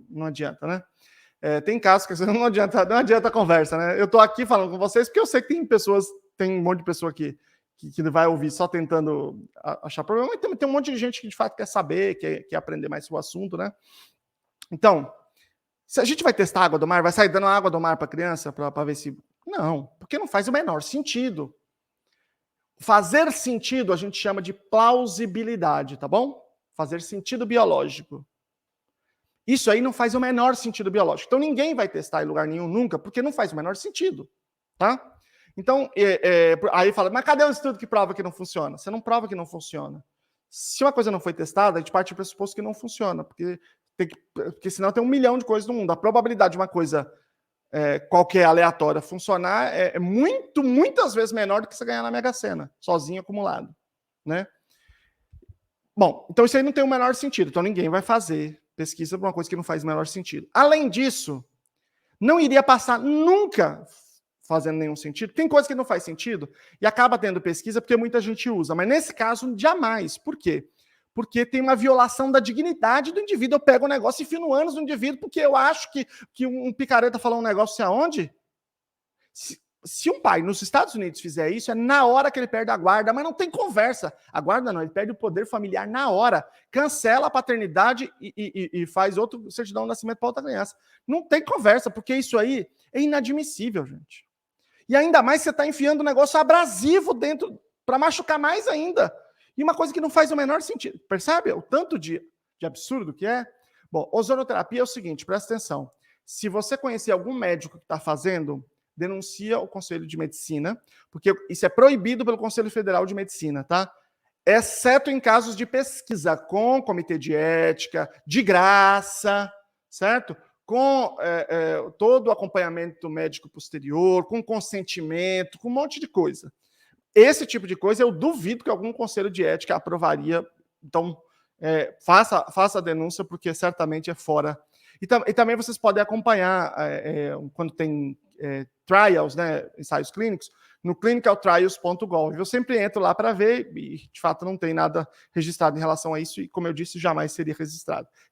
Speaker 1: não adianta, né? Tem casos que não adianta a conversa, né? Eu tô aqui falando com vocês porque eu sei que tem um monte de pessoa aqui que vai ouvir só tentando achar problema, mas tem um monte de gente que de fato quer saber, quer aprender mais sobre o assunto, né? Então, se a gente vai testar a água do mar, vai sair dando água do mar para a criança para ver se... Não, porque não faz o menor sentido. Fazer sentido a gente chama de plausibilidade, tá bom? Fazer sentido biológico. Isso aí não faz o menor sentido biológico. Então ninguém vai testar em lugar nenhum nunca, porque não faz o menor sentido, tá? Então, aí fala, mas cadê o estudo que prova que não funciona? Você não prova que não funciona. Se uma coisa não foi testada, a gente parte do pressuposto que não funciona, porque senão tem 1 milhão de coisas no mundo. A probabilidade de uma coisa qualquer aleatória funcionar é muitas vezes menor do que você ganhar na Mega Sena, sozinho acumulado, né? Bom, então isso aí não tem o menor sentido. Então ninguém vai fazer pesquisa por uma coisa que não faz o menor sentido. Além disso, não iria passar nunca fazendo nenhum sentido. Tem coisa que não faz sentido e acaba tendo pesquisa porque muita gente usa. Mas nesse caso, jamais. Por quê? Porque tem uma violação da dignidade do indivíduo. Eu pego um negócio e enfio no ânus do indivíduo porque eu acho que um picareta falou um negócio sei aonde. Se um pai nos Estados Unidos fizer isso, é na hora que ele perde a guarda, mas não tem conversa. A guarda não, ele perde o poder familiar na hora. Cancela a paternidade e faz outro certidão de nascimento para outra criança. Não tem conversa, porque isso aí é inadmissível, gente. E ainda mais você está enfiando um negócio abrasivo dentro, para machucar mais ainda. E uma coisa que não faz o menor sentido. Percebe o tanto de absurdo que é? Bom, ozonoterapia é o seguinte, presta atenção. Se você conhecer algum médico que está fazendo, denuncia o Conselho de Medicina, porque isso é proibido pelo Conselho Federal de Medicina, tá? Exceto em casos de pesquisa com comitê de ética, de graça, certo? Com todo o acompanhamento médico posterior, com consentimento, com um monte de coisa. Esse tipo de coisa eu duvido que algum conselho de ética aprovaria. Então, faça a denúncia, porque certamente é fora. E também vocês podem acompanhar, quando tem trials, né, ensaios clínicos, no clinicaltrials.gov. Eu sempre entro lá para ver e, de fato, não tem nada registrado em relação a isso e, como eu disse, jamais seria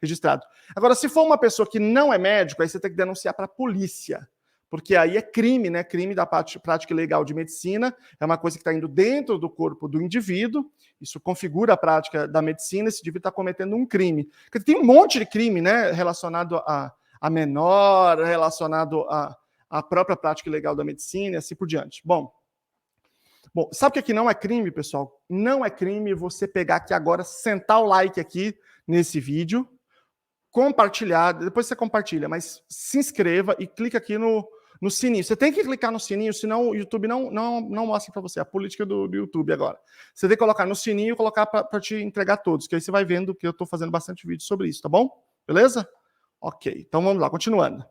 Speaker 1: registrado. Agora, se for uma pessoa que não é médico, aí você tem que denunciar para a polícia, porque aí é crime, né? Crime da prática ilegal de medicina, é uma coisa que está indo dentro do corpo do indivíduo, isso configura a prática da medicina, esse indivíduo está cometendo um crime. Porque tem um monte de crime, né, relacionado a menor, relacionado a própria prática ilegal da medicina e assim por diante. Bom, sabe o que aqui não é crime, pessoal? Não é crime você pegar aqui agora, sentar o like aqui nesse vídeo, compartilhar, depois você compartilha, mas se inscreva e clica aqui no sininho. Você tem que clicar no sininho, senão o YouTube não mostra para você. A política do YouTube agora. Você tem que colocar no sininho e colocar para te entregar todos, que aí você vai vendo que eu estou fazendo bastante vídeo sobre isso, tá bom? Beleza? Ok, então vamos lá, continuando.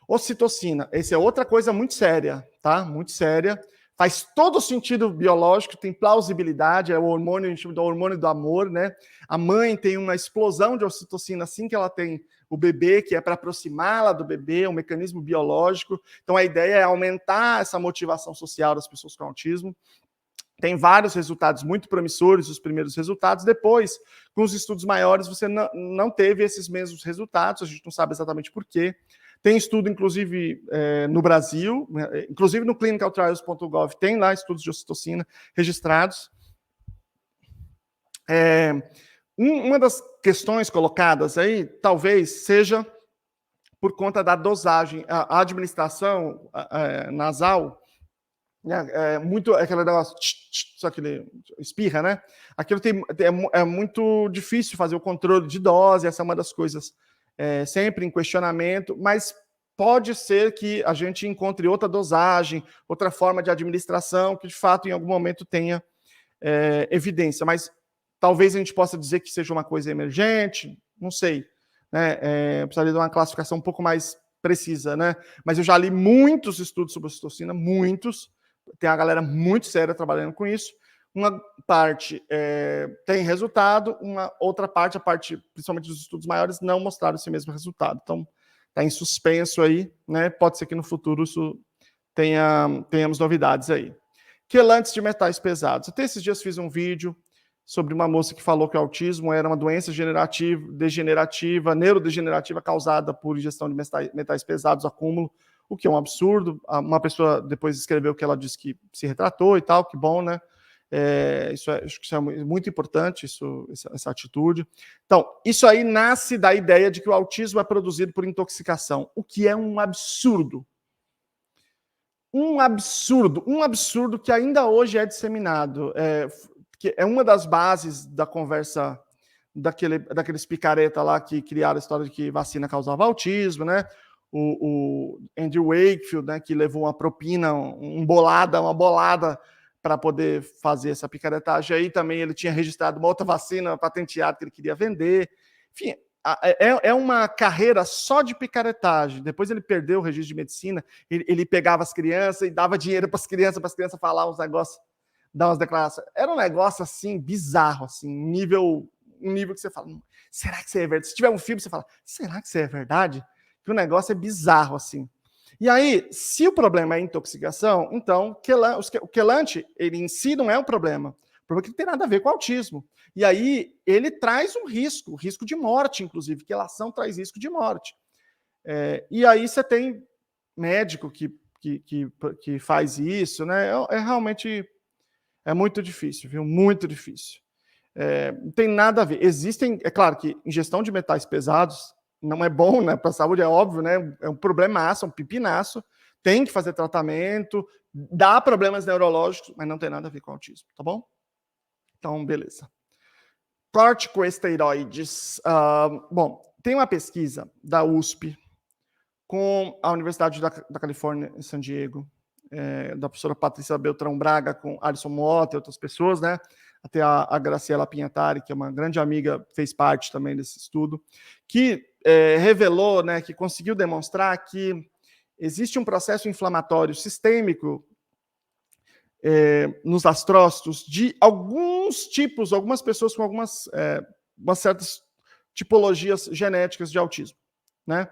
Speaker 1: Ocitocina, essa é outra coisa muito séria, tá? Muito séria. Faz todo sentido biológico, tem plausibilidade, é o hormônio, a gente chama do hormônio do amor, né? A mãe tem uma explosão de ocitocina assim que ela tem o bebê, que é para aproximá-la do bebê, um mecanismo biológico. Então a ideia é aumentar essa motivação social das pessoas com autismo. Tem vários resultados muito promissores, os primeiros resultados. Depois, com os estudos maiores, você não teve esses mesmos resultados, a gente não sabe exatamente por quê. Tem estudo, inclusive, no Brasil, inclusive no clinicaltrials.gov, tem lá estudos de ocitocina registrados. Uma das questões colocadas aí, talvez, seja por conta da dosagem. A administração nasal, muito aquele negócio, só que ele espirra, né? Aquilo é muito difícil fazer o controle de dose, essa é uma das coisas sempre em questionamento, mas pode ser que a gente encontre outra dosagem, outra forma de administração, que de fato em algum momento tenha evidência, mas talvez a gente possa dizer que seja uma coisa emergente, não sei, né? Precisaria de uma classificação um pouco mais precisa, né? Mas eu já li muitos estudos sobre ocitocina, muitos, tem uma galera muito séria trabalhando com isso. Uma parte tem resultado, uma outra parte, a parte principalmente dos estudos maiores, não mostraram esse mesmo resultado. Então, está em suspenso aí, né? Pode ser que no futuro isso tenhamos novidades aí. Quelantes de metais pesados. Até esses dias fiz um vídeo sobre uma moça que falou que o autismo era uma doença degenerativa, neurodegenerativa causada por ingestão de metais pesados, acúmulo, o que é um absurdo. Uma pessoa depois escreveu que ela disse que se retratou e tal, que bom, né? Acho que isso é muito importante, essa atitude. Então, isso aí nasce da ideia de que o autismo é produzido por intoxicação, o que é um absurdo. Um absurdo que ainda hoje é disseminado. Que é uma das bases da conversa daqueles picareta lá que criaram a história de que vacina causava autismo, né? O Andrew Wakefield, né, que levou uma propina, uma bolada para poder fazer essa picaretagem aí. Também ele tinha registrado uma outra vacina patenteada que ele queria vender. Enfim, é uma carreira só de picaretagem. Depois ele perdeu o registro de medicina, ele pegava as crianças e dava dinheiro para as crianças falar uns negócios, dar umas declarações. Era um negócio assim, bizarro, assim, um nível que você fala, será que isso é verdade? Se tiver um filme, você fala, será que isso é verdade? Que o negócio é bizarro, assim. E aí, se o problema é intoxicação, então o quelante, ele em si não é um problema. O problema é que não tem nada a ver com autismo. E aí, ele traz um risco de morte, inclusive. Quelação traz risco de morte. E aí você tem médico que faz isso, né? Realmente muito difícil, viu? Muito difícil. Não tem nada a ver. É claro que ingestão de metais pesados não é bom, né? Para a saúde, é óbvio, né? É um problemaço, um pepinaço. Tem que fazer tratamento, dá problemas neurológicos, mas não tem nada a ver com autismo, tá bom? Então, beleza. Corticosteroides. Bom, tem uma pesquisa da USP com a Universidade da Califórnia, em San Diego, da professora Patrícia Beltrão Braga, com Alisson Mota e outras pessoas, né? Até a Graciela Pinhatari, que é uma grande amiga, fez parte também desse estudo, que revelou, né, que conseguiu demonstrar que existe um processo inflamatório sistêmico nos astrócitos de alguns tipos, algumas pessoas com algumas certas tipologias genéticas de autismo, né?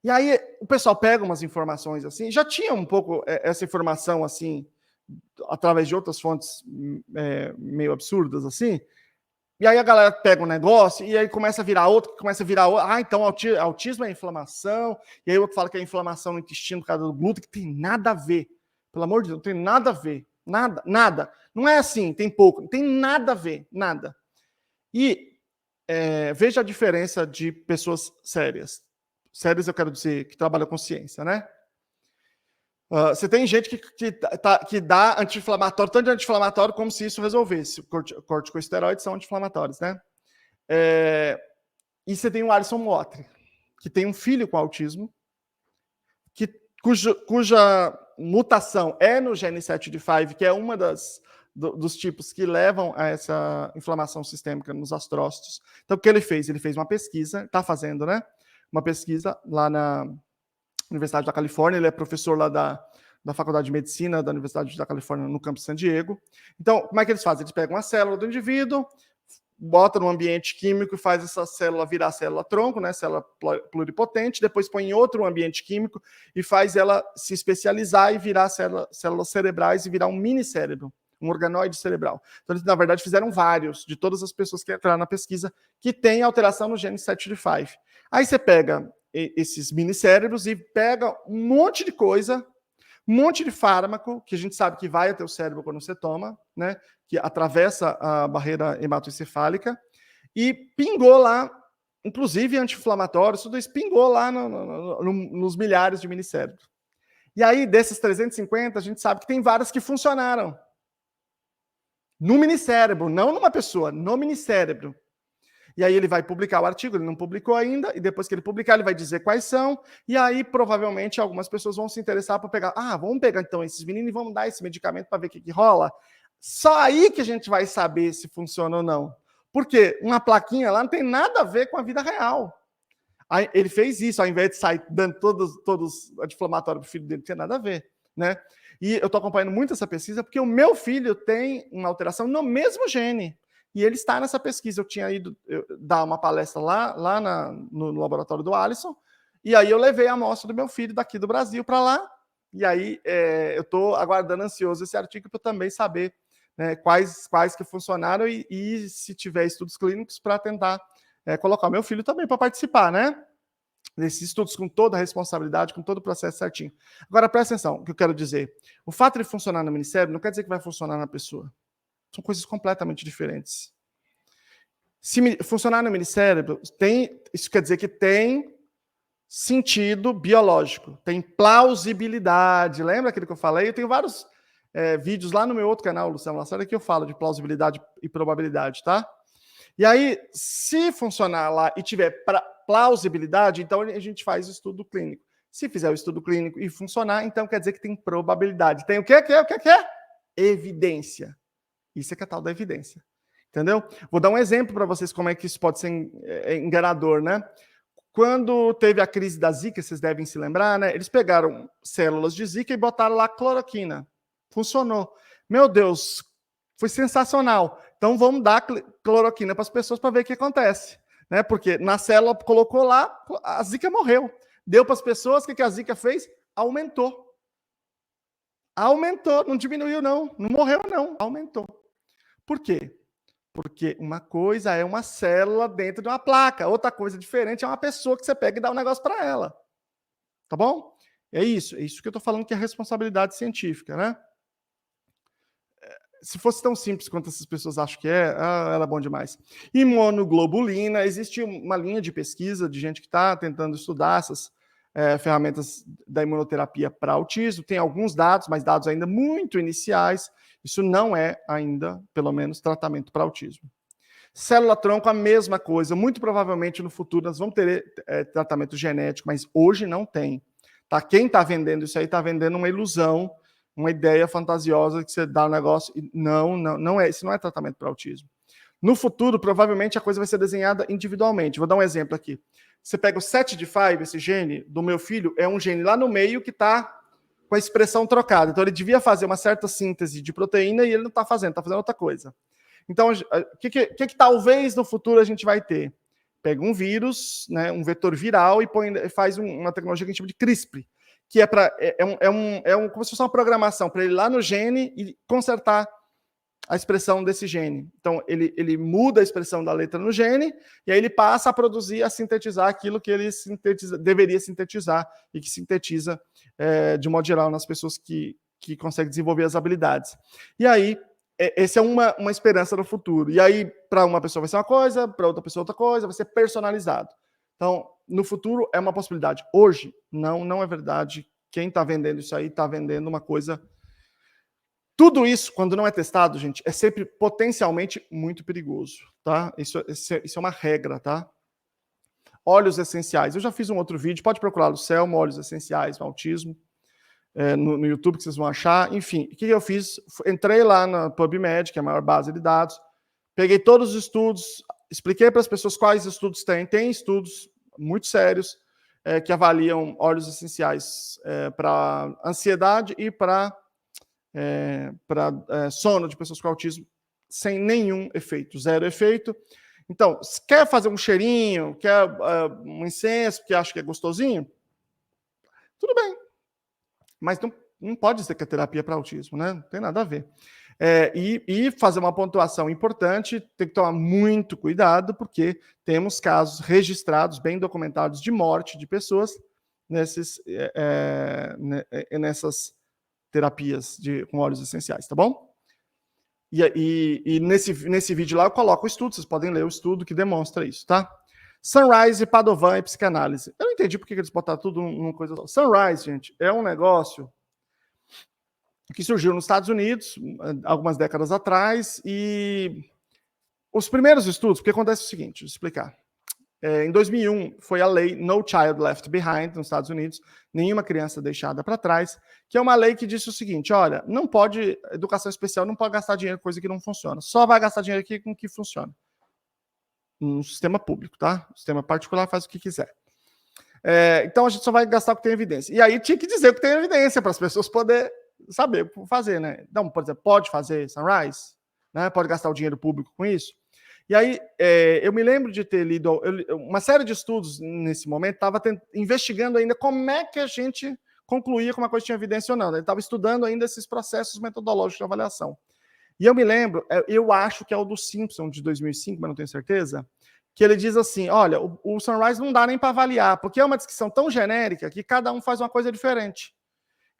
Speaker 1: E aí o pessoal pega umas informações assim, já tinha um pouco essa informação assim, através de outras fontes meio absurdas assim, e aí a galera pega um negócio e aí começa a virar outro, então autismo é inflamação, e aí eu falo que é inflamação no intestino por causa do glúten, que tem nada a ver, pelo amor de Deus, não tem nada a ver, nada, não é assim, tem pouco, não tem nada a ver, nada. E veja a diferença de pessoas sérias eu quero dizer, que trabalham com ciência, né? Você tem gente que dá anti-inflamatório, tanto de anti-inflamatório como se isso resolvesse. Corticosteroides são anti-inflamatórios, né? E você tem o Alisson Motri, que tem um filho com autismo, cuja mutação é no gene 7d5, que é uma dos tipos que levam a essa inflamação sistêmica nos astrócitos. Então, o que ele fez? Ele fez uma pesquisa, está fazendo, né? Uma pesquisa lá na Universidade da Califórnia, ele é professor lá da Faculdade de Medicina da Universidade da Califórnia no campus San Diego. Então, como é que eles fazem? Eles pegam uma célula do indivíduo, botam no ambiente químico e faz essa célula virar célula-tronco, né, célula pluripotente, depois põe em outro ambiente químico e faz ela se especializar e virar células cerebrais e virar um mini-cérebro, um organoide cerebral. Então, eles, na verdade, fizeram vários, de todas as pessoas que entraram na pesquisa, que tem alteração no gene 7d5. Aí você pega esses minicérebros e pega um monte de coisa, um monte de fármaco, que a gente sabe que vai até o cérebro quando você toma, né, que atravessa a barreira hematoencefálica, e pingou lá, inclusive anti-inflamatórios, tudo isso pingou lá nos milhares de minicérebros. E aí, desses 350, a gente sabe que tem várias que funcionaram. No minicérebro, não numa pessoa, no minicérebro. E aí ele vai publicar o artigo, ele não publicou ainda, e depois que ele publicar, ele vai dizer quais são, e aí provavelmente algumas pessoas vão se interessar para pegar, vamos pegar então esses meninos e vamos dar esse medicamento para ver o que rola. Só aí que a gente vai saber se funciona ou não. Porque uma plaquinha lá não tem nada a ver com a vida real. Aí ele fez isso, ao invés de sair dando todos anti-inflamatório para o filho dele, não tem nada a ver, né? E eu estou acompanhando muito essa pesquisa porque o meu filho tem uma alteração no mesmo gene. E ele está nessa pesquisa. Eu tinha ido dar uma palestra lá no laboratório do Alisson, e aí eu levei a amostra do meu filho daqui do Brasil para lá, e aí eu estou aguardando ansioso esse artigo para também saber, né, quais que funcionaram e se tiver estudos clínicos para tentar colocar meu filho também para participar, né? Desses estudos com toda a responsabilidade, com todo o processo certinho. Agora, presta atenção, o que eu quero dizer. O fato de funcionar no Ministério não quer dizer que vai funcionar na pessoa. São coisas completamente diferentes. Se funcionar no Ministério, isso quer dizer que tem sentido biológico, tem plausibilidade. Lembra aquilo que eu falei? Eu tenho vários vídeos lá no meu outro canal, Luciano Lacerda, que eu falo de plausibilidade e probabilidade, tá? E aí, se funcionar lá e tiver plausibilidade, então a gente faz o estudo clínico. Se fizer o estudo clínico e funcionar, então quer dizer que tem probabilidade. Tem o quê? O que é? Evidência. Isso é que é a tal da evidência. Entendeu? Vou dar um exemplo para vocês como é que isso pode ser enganador, né? Quando teve a crise da Zika, vocês devem se lembrar, né? Eles pegaram células de Zika e botaram lá cloroquina. Funcionou. Meu Deus, foi sensacional. Então vamos dar cloroquina para as pessoas para ver o que acontece, né? Porque na célula colocou lá, a Zika morreu. Deu para as pessoas, o que a Zika fez? Aumentou. Aumentou, não diminuiu não, não morreu não, aumentou. Por quê? Porque uma coisa é uma célula dentro de uma placa, outra coisa diferente é uma pessoa que você pega e dá um negócio para ela. Tá bom? É isso que eu estou falando que é responsabilidade científica, né? Se fosse tão simples quanto essas pessoas acham que ela é bom demais. Imunoglobulina, existe uma linha de pesquisa de gente que está tentando estudar essas ferramentas da imunoterapia para autismo. Tem alguns dados, mas dados ainda muito iniciais. Isso não é ainda, pelo menos, tratamento para autismo. Célula-tronco, a mesma coisa. Muito provavelmente no futuro nós vamos ter tratamento genético, mas hoje não tem. Tá? Quem está vendendo isso aí está vendendo uma ilusão, uma ideia fantasiosa que você dá um negócio. Não é. Isso não é tratamento para autismo. No futuro, provavelmente a coisa vai ser desenhada individualmente. Vou dar um exemplo aqui. Você pega o 7D5, esse gene do meu filho, é um gene lá no meio que está com a expressão trocada. Então ele devia fazer uma certa síntese de proteína e ele não está fazendo, está fazendo outra coisa. Então, o que talvez no futuro a gente vai ter? Pega um vírus, né, um vetor viral e faz uma tecnologia que a gente chama de CRISPR, que como se fosse uma programação para ele ir lá no gene e consertar a expressão desse gene. Então, ele muda a expressão da letra no gene e aí ele passa a produzir, a sintetizar aquilo que ele deveria sintetizar e que sintetiza, de modo geral, nas pessoas que conseguem desenvolver as habilidades. E aí, essa é uma esperança no futuro. E aí, para uma pessoa vai ser uma coisa, para outra pessoa outra coisa, vai ser personalizado. Então, no futuro é uma possibilidade. Hoje, não é verdade. Quem está vendendo isso aí está vendendo uma coisa. Tudo isso, quando não é testado, gente, é sempre potencialmente muito perigoso, tá? Isso é uma regra, tá? Óleos essenciais. Eu já fiz um outro vídeo, pode procurar no Selma, óleos essenciais no autismo, no YouTube que vocês vão achar. Enfim, o que eu fiz? Entrei lá na PubMed, que é a maior base de dados, peguei todos os estudos, expliquei para as pessoas quais estudos tem. Tem estudos muito sérios que avaliam óleos essenciais para ansiedade e para sono de pessoas com autismo sem nenhum efeito, zero efeito. Então, se quer fazer um cheirinho, quer um incenso, porque acha que é gostosinho, tudo bem. Mas não pode ser que é terapia para autismo, né? Não tem nada a ver. E fazer uma pontuação importante, tem que tomar muito cuidado, porque temos casos registrados, bem documentados, de morte de pessoas nessas terapias com óleos essenciais, tá bom? E nesse vídeo lá eu coloco o estudo, vocês podem ler o estudo que demonstra isso, tá? Sunrise, Padovan e psicanálise. Eu não entendi por que eles botaram tudo numa coisa só. Sunrise, gente, é um negócio que surgiu nos Estados Unidos algumas décadas atrás e Os primeiros estudos, porque acontece o seguinte, deixa eu explicar. Em 2001, foi a lei No Child Left Behind, nos Estados Unidos, nenhuma criança deixada para trás, que é uma lei que disse o seguinte, olha, não pode, educação especial não pode gastar dinheiro com coisa que não funciona, só vai gastar dinheiro aqui com o que funciona. No sistema público, tá? O sistema particular faz o que quiser. Então a gente só vai gastar o que tem evidência. E aí tinha que dizer o que tem evidência para as pessoas poderem saber fazer, né? Então, por exemplo, pode fazer Sunrise, né? Pode gastar o dinheiro público com isso. E aí, eu me lembro de ter lido uma série de estudos nesse momento, estava investigando ainda como é que a gente concluía que uma coisa tinha evidência ou não. Ele estava estudando ainda esses processos metodológicos de avaliação. E eu me lembro, eu acho que é o do Simpson, de 2005, mas não tenho certeza, que ele diz assim, olha, o Sunrise não dá nem para avaliar, porque é uma descrição tão genérica que cada um faz uma coisa diferente.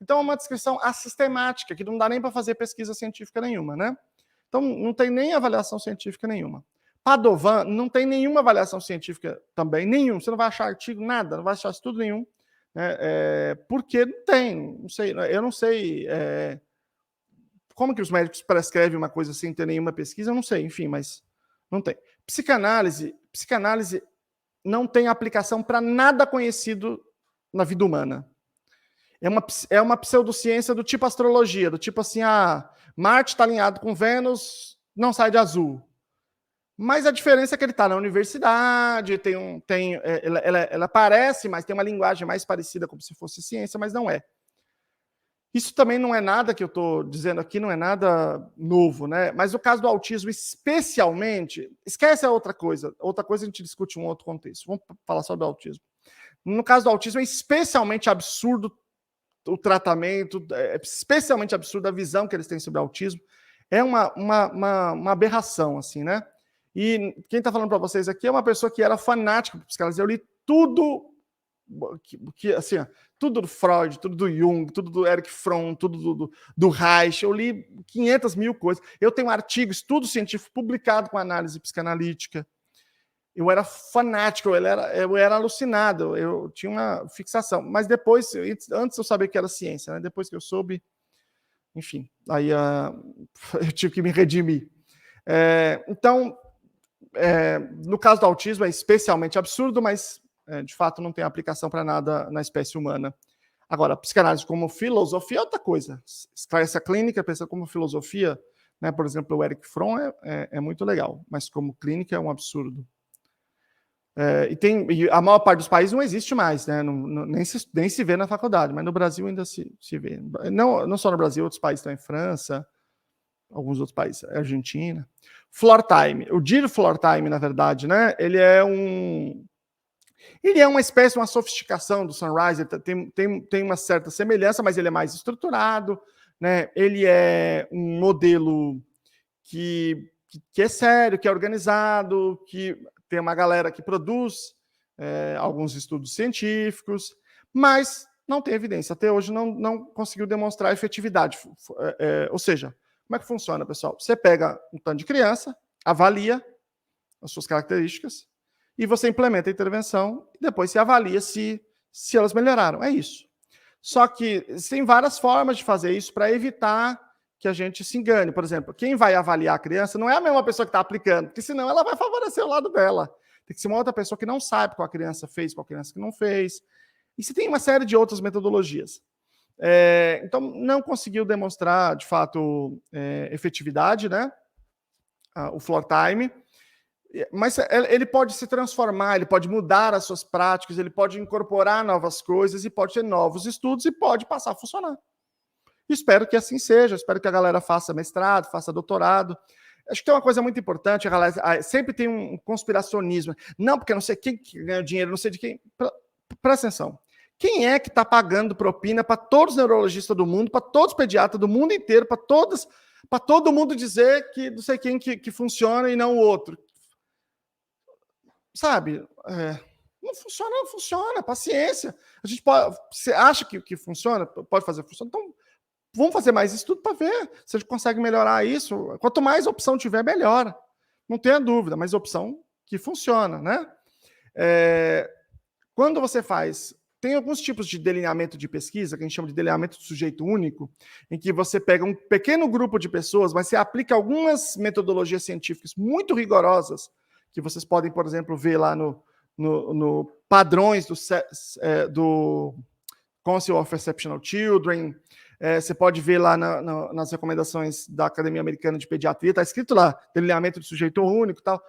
Speaker 1: Então, é uma descrição assistemática, que não dá nem para fazer pesquisa científica nenhuma, né? Então, não tem nem avaliação científica nenhuma. Padovan não tem nenhuma avaliação científica também, nenhum. Você não vai achar artigo, nada, não vai achar estudo nenhum. Porque não tem, não sei, eu não sei como que os médicos prescrevem uma coisa sem ter nenhuma pesquisa, eu não sei, enfim, mas não tem. Psicanálise não tem aplicação para nada conhecido na vida humana. É uma pseudociência do tipo astrologia, do tipo assim, Marte está alinhado com Vênus, não sai de azul. Mas a diferença é que ele está na universidade, ela parece, mas tem uma linguagem mais parecida como se fosse ciência, mas não é. Isso também não é nada que eu estou dizendo aqui, não é nada novo, né? Mas o caso do autismo, especialmente, esquece a outra coisa a gente discute em um outro contexto. Vamos falar só do autismo. No caso do autismo, é especialmente absurdo o tratamento, é especialmente absurda a visão que eles têm sobre o autismo. É uma aberração, assim, né? E quem está falando para vocês aqui é uma pessoa que era fanática por psicanálise. Eu li tudo, assim, tudo do Freud, tudo do Jung, tudo do Erich Fromm, tudo do Reich. Eu li 500 mil coisas. Eu tenho artigo, estudo científico publicado com análise psicanalítica. Eu era fanático, eu era alucinado, eu tinha uma fixação. Mas depois, antes eu sabia que era ciência, né? Depois que eu soube, enfim, aí eu tive que me redimir. Então, no caso do autismo é especialmente absurdo, mas de fato não tem aplicação para nada na espécie humana. Agora, psicanálise como filosofia é outra coisa. Essa clínica, pensa como filosofia, né? Por exemplo, o Erich Fromm é muito legal, mas como clínica é um absurdo. E a maior parte dos países não existe mais, né? Nem se vê na faculdade, mas no Brasil ainda se vê. Não só no Brasil, outros países também, França, alguns outros países, Argentina. Floor time. O Dear Floor Time, na verdade, né? Ele é uma espécie, uma sofisticação do Sunrise, tem uma certa semelhança, mas ele é mais estruturado, né? Ele é um modelo que é sério, que é organizado, que tem uma galera que produz alguns estudos científicos, mas não tem evidência. Até hoje não conseguiu demonstrar efetividade. Ou seja, como é que funciona, pessoal? Você pega um tanto de criança, avalia as suas características, e você implementa a intervenção, e depois você avalia se elas melhoraram. É isso. Só que tem várias formas de fazer isso para evitar que a gente se engane. Por exemplo, quem vai avaliar a criança não é a mesma pessoa que está aplicando, porque senão ela vai favorecer o lado dela. Tem que ser uma outra pessoa que não sabe qual a criança fez, qual a criança que não fez. E se tem uma série de outras metodologias. Então, não conseguiu demonstrar, de fato, efetividade, né? O floor time. Mas ele pode se transformar, ele pode mudar as suas práticas, ele pode incorporar novas coisas e pode ter novos estudos e pode passar a funcionar. Espero que assim seja, espero que a galera faça mestrado, faça doutorado. Acho que tem uma coisa muito importante, a galera sempre tem um conspiracionismo. Não, porque não sei quem que ganha dinheiro, não sei de quem. Presta atenção. Quem é que está pagando propina para todos os neurologistas do mundo, para todos os pediatras do mundo inteiro, para todo mundo dizer que não sei quem que funciona e não o outro? Sabe? Não funciona, paciência. A gente pode. Você acha que funciona? Pode fazer funcionar? Então, vamos fazer mais estudo para ver se a gente consegue melhorar isso. Quanto mais opção tiver, melhor. Não tenha dúvida, mas opção que funciona, né? Quando você faz tem alguns tipos de delineamento de pesquisa, que a gente chama de delineamento de sujeito único, em que você pega um pequeno grupo de pessoas, mas você aplica algumas metodologias científicas muito rigorosas, que vocês podem, por exemplo, ver lá no padrões do Council of Exceptional Children, você pode ver lá nas recomendações da Academia Americana de Pediatria, está escrito lá, delineamento de sujeito único e tal. O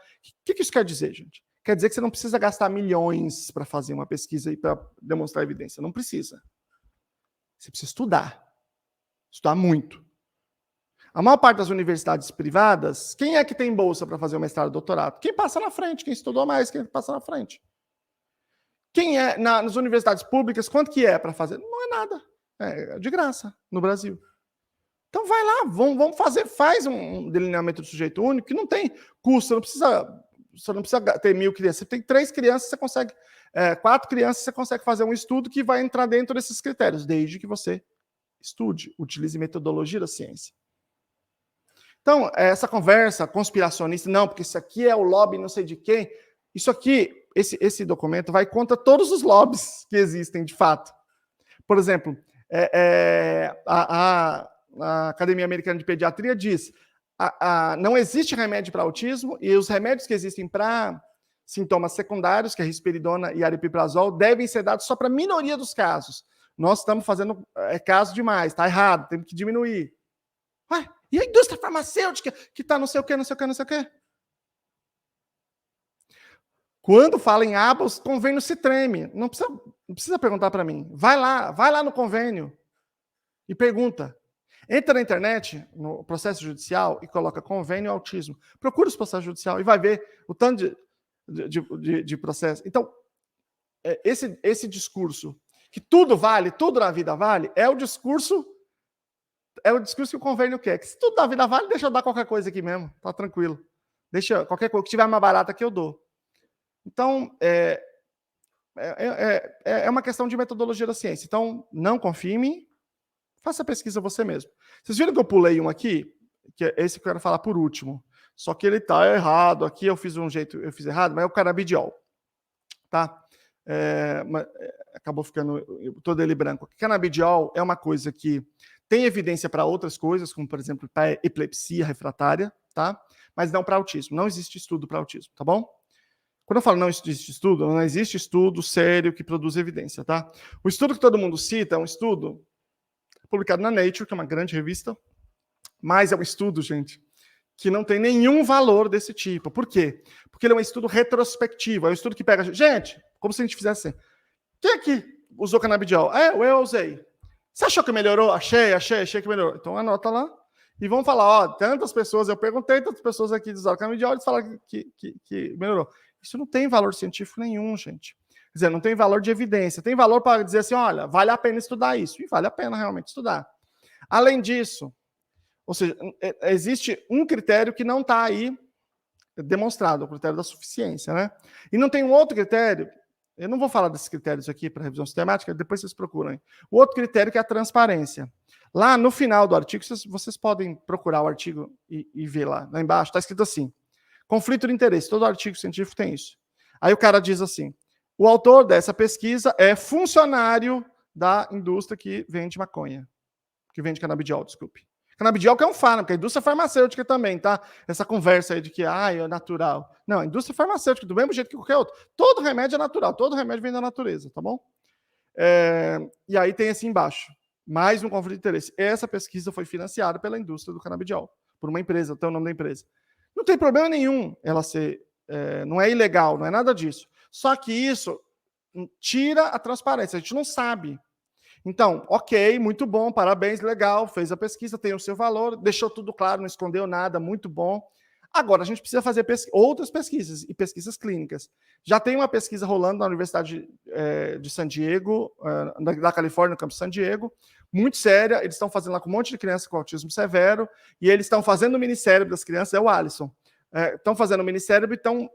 Speaker 1: que isso quer dizer, gente? Quer dizer que você não precisa gastar milhões para fazer uma pesquisa e para demonstrar evidência. Não precisa. Você precisa estudar. Estudar muito. A maior parte das universidades privadas, quem é que tem bolsa para fazer o mestrado e doutorado? Quem passa na frente, quem estudou mais, quem passa na frente. Quem é nas universidades públicas, quanto que é para fazer? Não é nada. É de graça no Brasil. Então vai lá, vamos fazer, faz um delineamento de sujeito único que não tem custo, você não precisa ter 1.000 crianças. Você tem 3 crianças, você consegue, 4 crianças, você consegue fazer um estudo que vai entrar dentro desses critérios, desde que você estude, utilize metodologia da ciência. Então, essa conversa conspiracionista, não, porque isso aqui é o lobby não sei de quem, isso aqui, esse documento vai contra todos os lobbies que existem, de fato. Por exemplo, a Academia Americana de Pediatria diz não existe remédio para autismo e os remédios que existem para sintomas secundários, que é risperidona e aripiprazol, devem ser dados só para a minoria dos casos. Nós estamos fazendo caso demais, está errado, temos que diminuir. Ué, e a indústria farmacêutica que está não sei o quê, não sei o quê, não sei o quê? Quando fala em aba, o convênio se treme. Não precisa perguntar para mim. Vai lá no convênio e pergunta. Entra na internet, no processo judicial, e coloca convênio autismo. Procura os processos judiciais e vai ver o tanto de processo. Então, esse discurso, que tudo vale, tudo na vida vale, é o discurso que o convênio quer. Que se tudo na vida vale, deixa eu dar qualquer coisa aqui mesmo, tá tranquilo. Deixa qualquer coisa que tiver mais barata que eu dou. Então, é uma questão de metodologia da ciência. Então, não confie em mim, faça a pesquisa você mesmo. Vocês viram que eu pulei um aqui? Que é esse que eu quero falar por último. Só que ele está errado. Aqui eu fiz errado, mas é o canabidiol. Tá? Acabou ficando todo ele branco. Canabidiol é uma coisa que tem evidência para outras coisas, como, por exemplo, para epilepsia refratária, tá? Mas não para autismo. Não existe estudo para autismo, tá bom? Quando eu falo não existe estudo, não existe estudo sério que produz evidência, tá? O estudo que todo mundo cita é um estudo publicado na Nature, que é uma grande revista, mas é um estudo, gente, que não tem nenhum valor desse tipo. Por quê? Porque ele é um estudo retrospectivo, é um estudo que pega... Gente, como se a gente fizesse assim. Quem aqui usou canabidiol? Eu usei. Você achou que melhorou? Achei que melhorou. Então anota lá e vamos falar, tantas pessoas, eu perguntei, tantas pessoas aqui usaram canabidiol, eles falaram que melhorou. Isso não tem valor científico nenhum, gente. Quer dizer, não tem valor de evidência. Tem valor para dizer assim, olha, vale a pena estudar isso. E vale a pena realmente estudar. Além disso, ou seja, existe um critério que não está aí demonstrado, o critério da suficiência, né? E não tem um outro critério, eu não vou falar desses critérios aqui para revisão sistemática, depois vocês procuram aí. O outro critério que é a transparência. Lá no final do artigo, vocês podem procurar o artigo e ver lá embaixo, está escrito assim, conflito de interesse, todo artigo científico tem isso. Aí o cara diz assim, o autor dessa pesquisa é funcionário da indústria que vende maconha. Que vende canabidiol, desculpe. Canabidiol que é um fármaco, a indústria farmacêutica também, tá? Essa conversa aí de que, é natural. Não, a indústria farmacêutica, do mesmo jeito que qualquer outro. Todo remédio é natural, todo remédio vem da natureza, tá bom? E aí tem esse embaixo. Mais um conflito de interesse. Essa pesquisa foi financiada pela indústria do canabidiol, por uma empresa, tem o nome da empresa. Não tem problema nenhum ela ser... não é ilegal, não é nada disso. Só que isso tira a transparência, a gente não sabe. Então, ok, muito bom, parabéns, legal, fez a pesquisa, tem o seu valor, deixou tudo claro, não escondeu nada, muito bom. Agora, a gente precisa fazer outras pesquisas, e pesquisas clínicas. Já tem uma pesquisa rolando na Universidade de San Diego, da Califórnia, no campus San Diego, muito séria, eles estão fazendo lá com um monte de crianças com autismo severo, e eles estão fazendo o minicérebro das crianças, é o Alisson. Estão fazendo o minicérebro e estão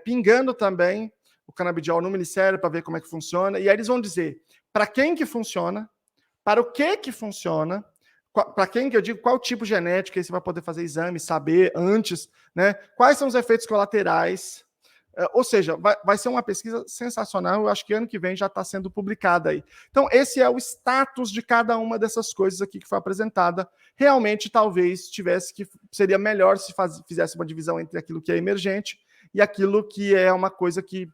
Speaker 1: pingando também o canabidiol no minicérebro para ver como é que funciona, e aí eles vão dizer para quem que funciona, para o que funciona, para quem que eu digo, qual tipo genético, aí você vai poder fazer exame, saber antes, né? Quais são os efeitos colaterais, Ou seja, vai ser uma pesquisa sensacional, eu acho que ano que vem já está sendo publicada aí. Então, esse é o status de cada uma dessas coisas aqui que foi apresentada. Realmente, talvez seria melhor se fizesse uma divisão entre aquilo que é emergente e aquilo que é uma coisa que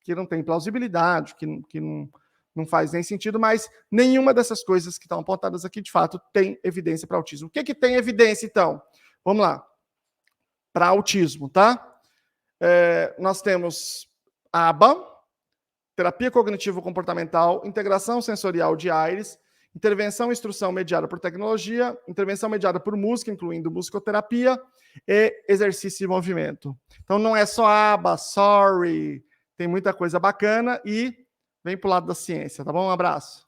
Speaker 1: não tem plausibilidade, que não faz nem sentido, mas nenhuma dessas coisas que estão apontadas aqui, de fato, tem evidência para autismo. O que tem evidência, então? Vamos lá. Para autismo, tá? Nós temos ABA, terapia cognitivo-comportamental, integração sensorial de AIRES, intervenção e instrução mediada por tecnologia, intervenção mediada por música, incluindo musicoterapia e exercício e movimento. Então não é só ABA, sorry, tem muita coisa bacana e vem para o lado da ciência, tá bom? Um abraço.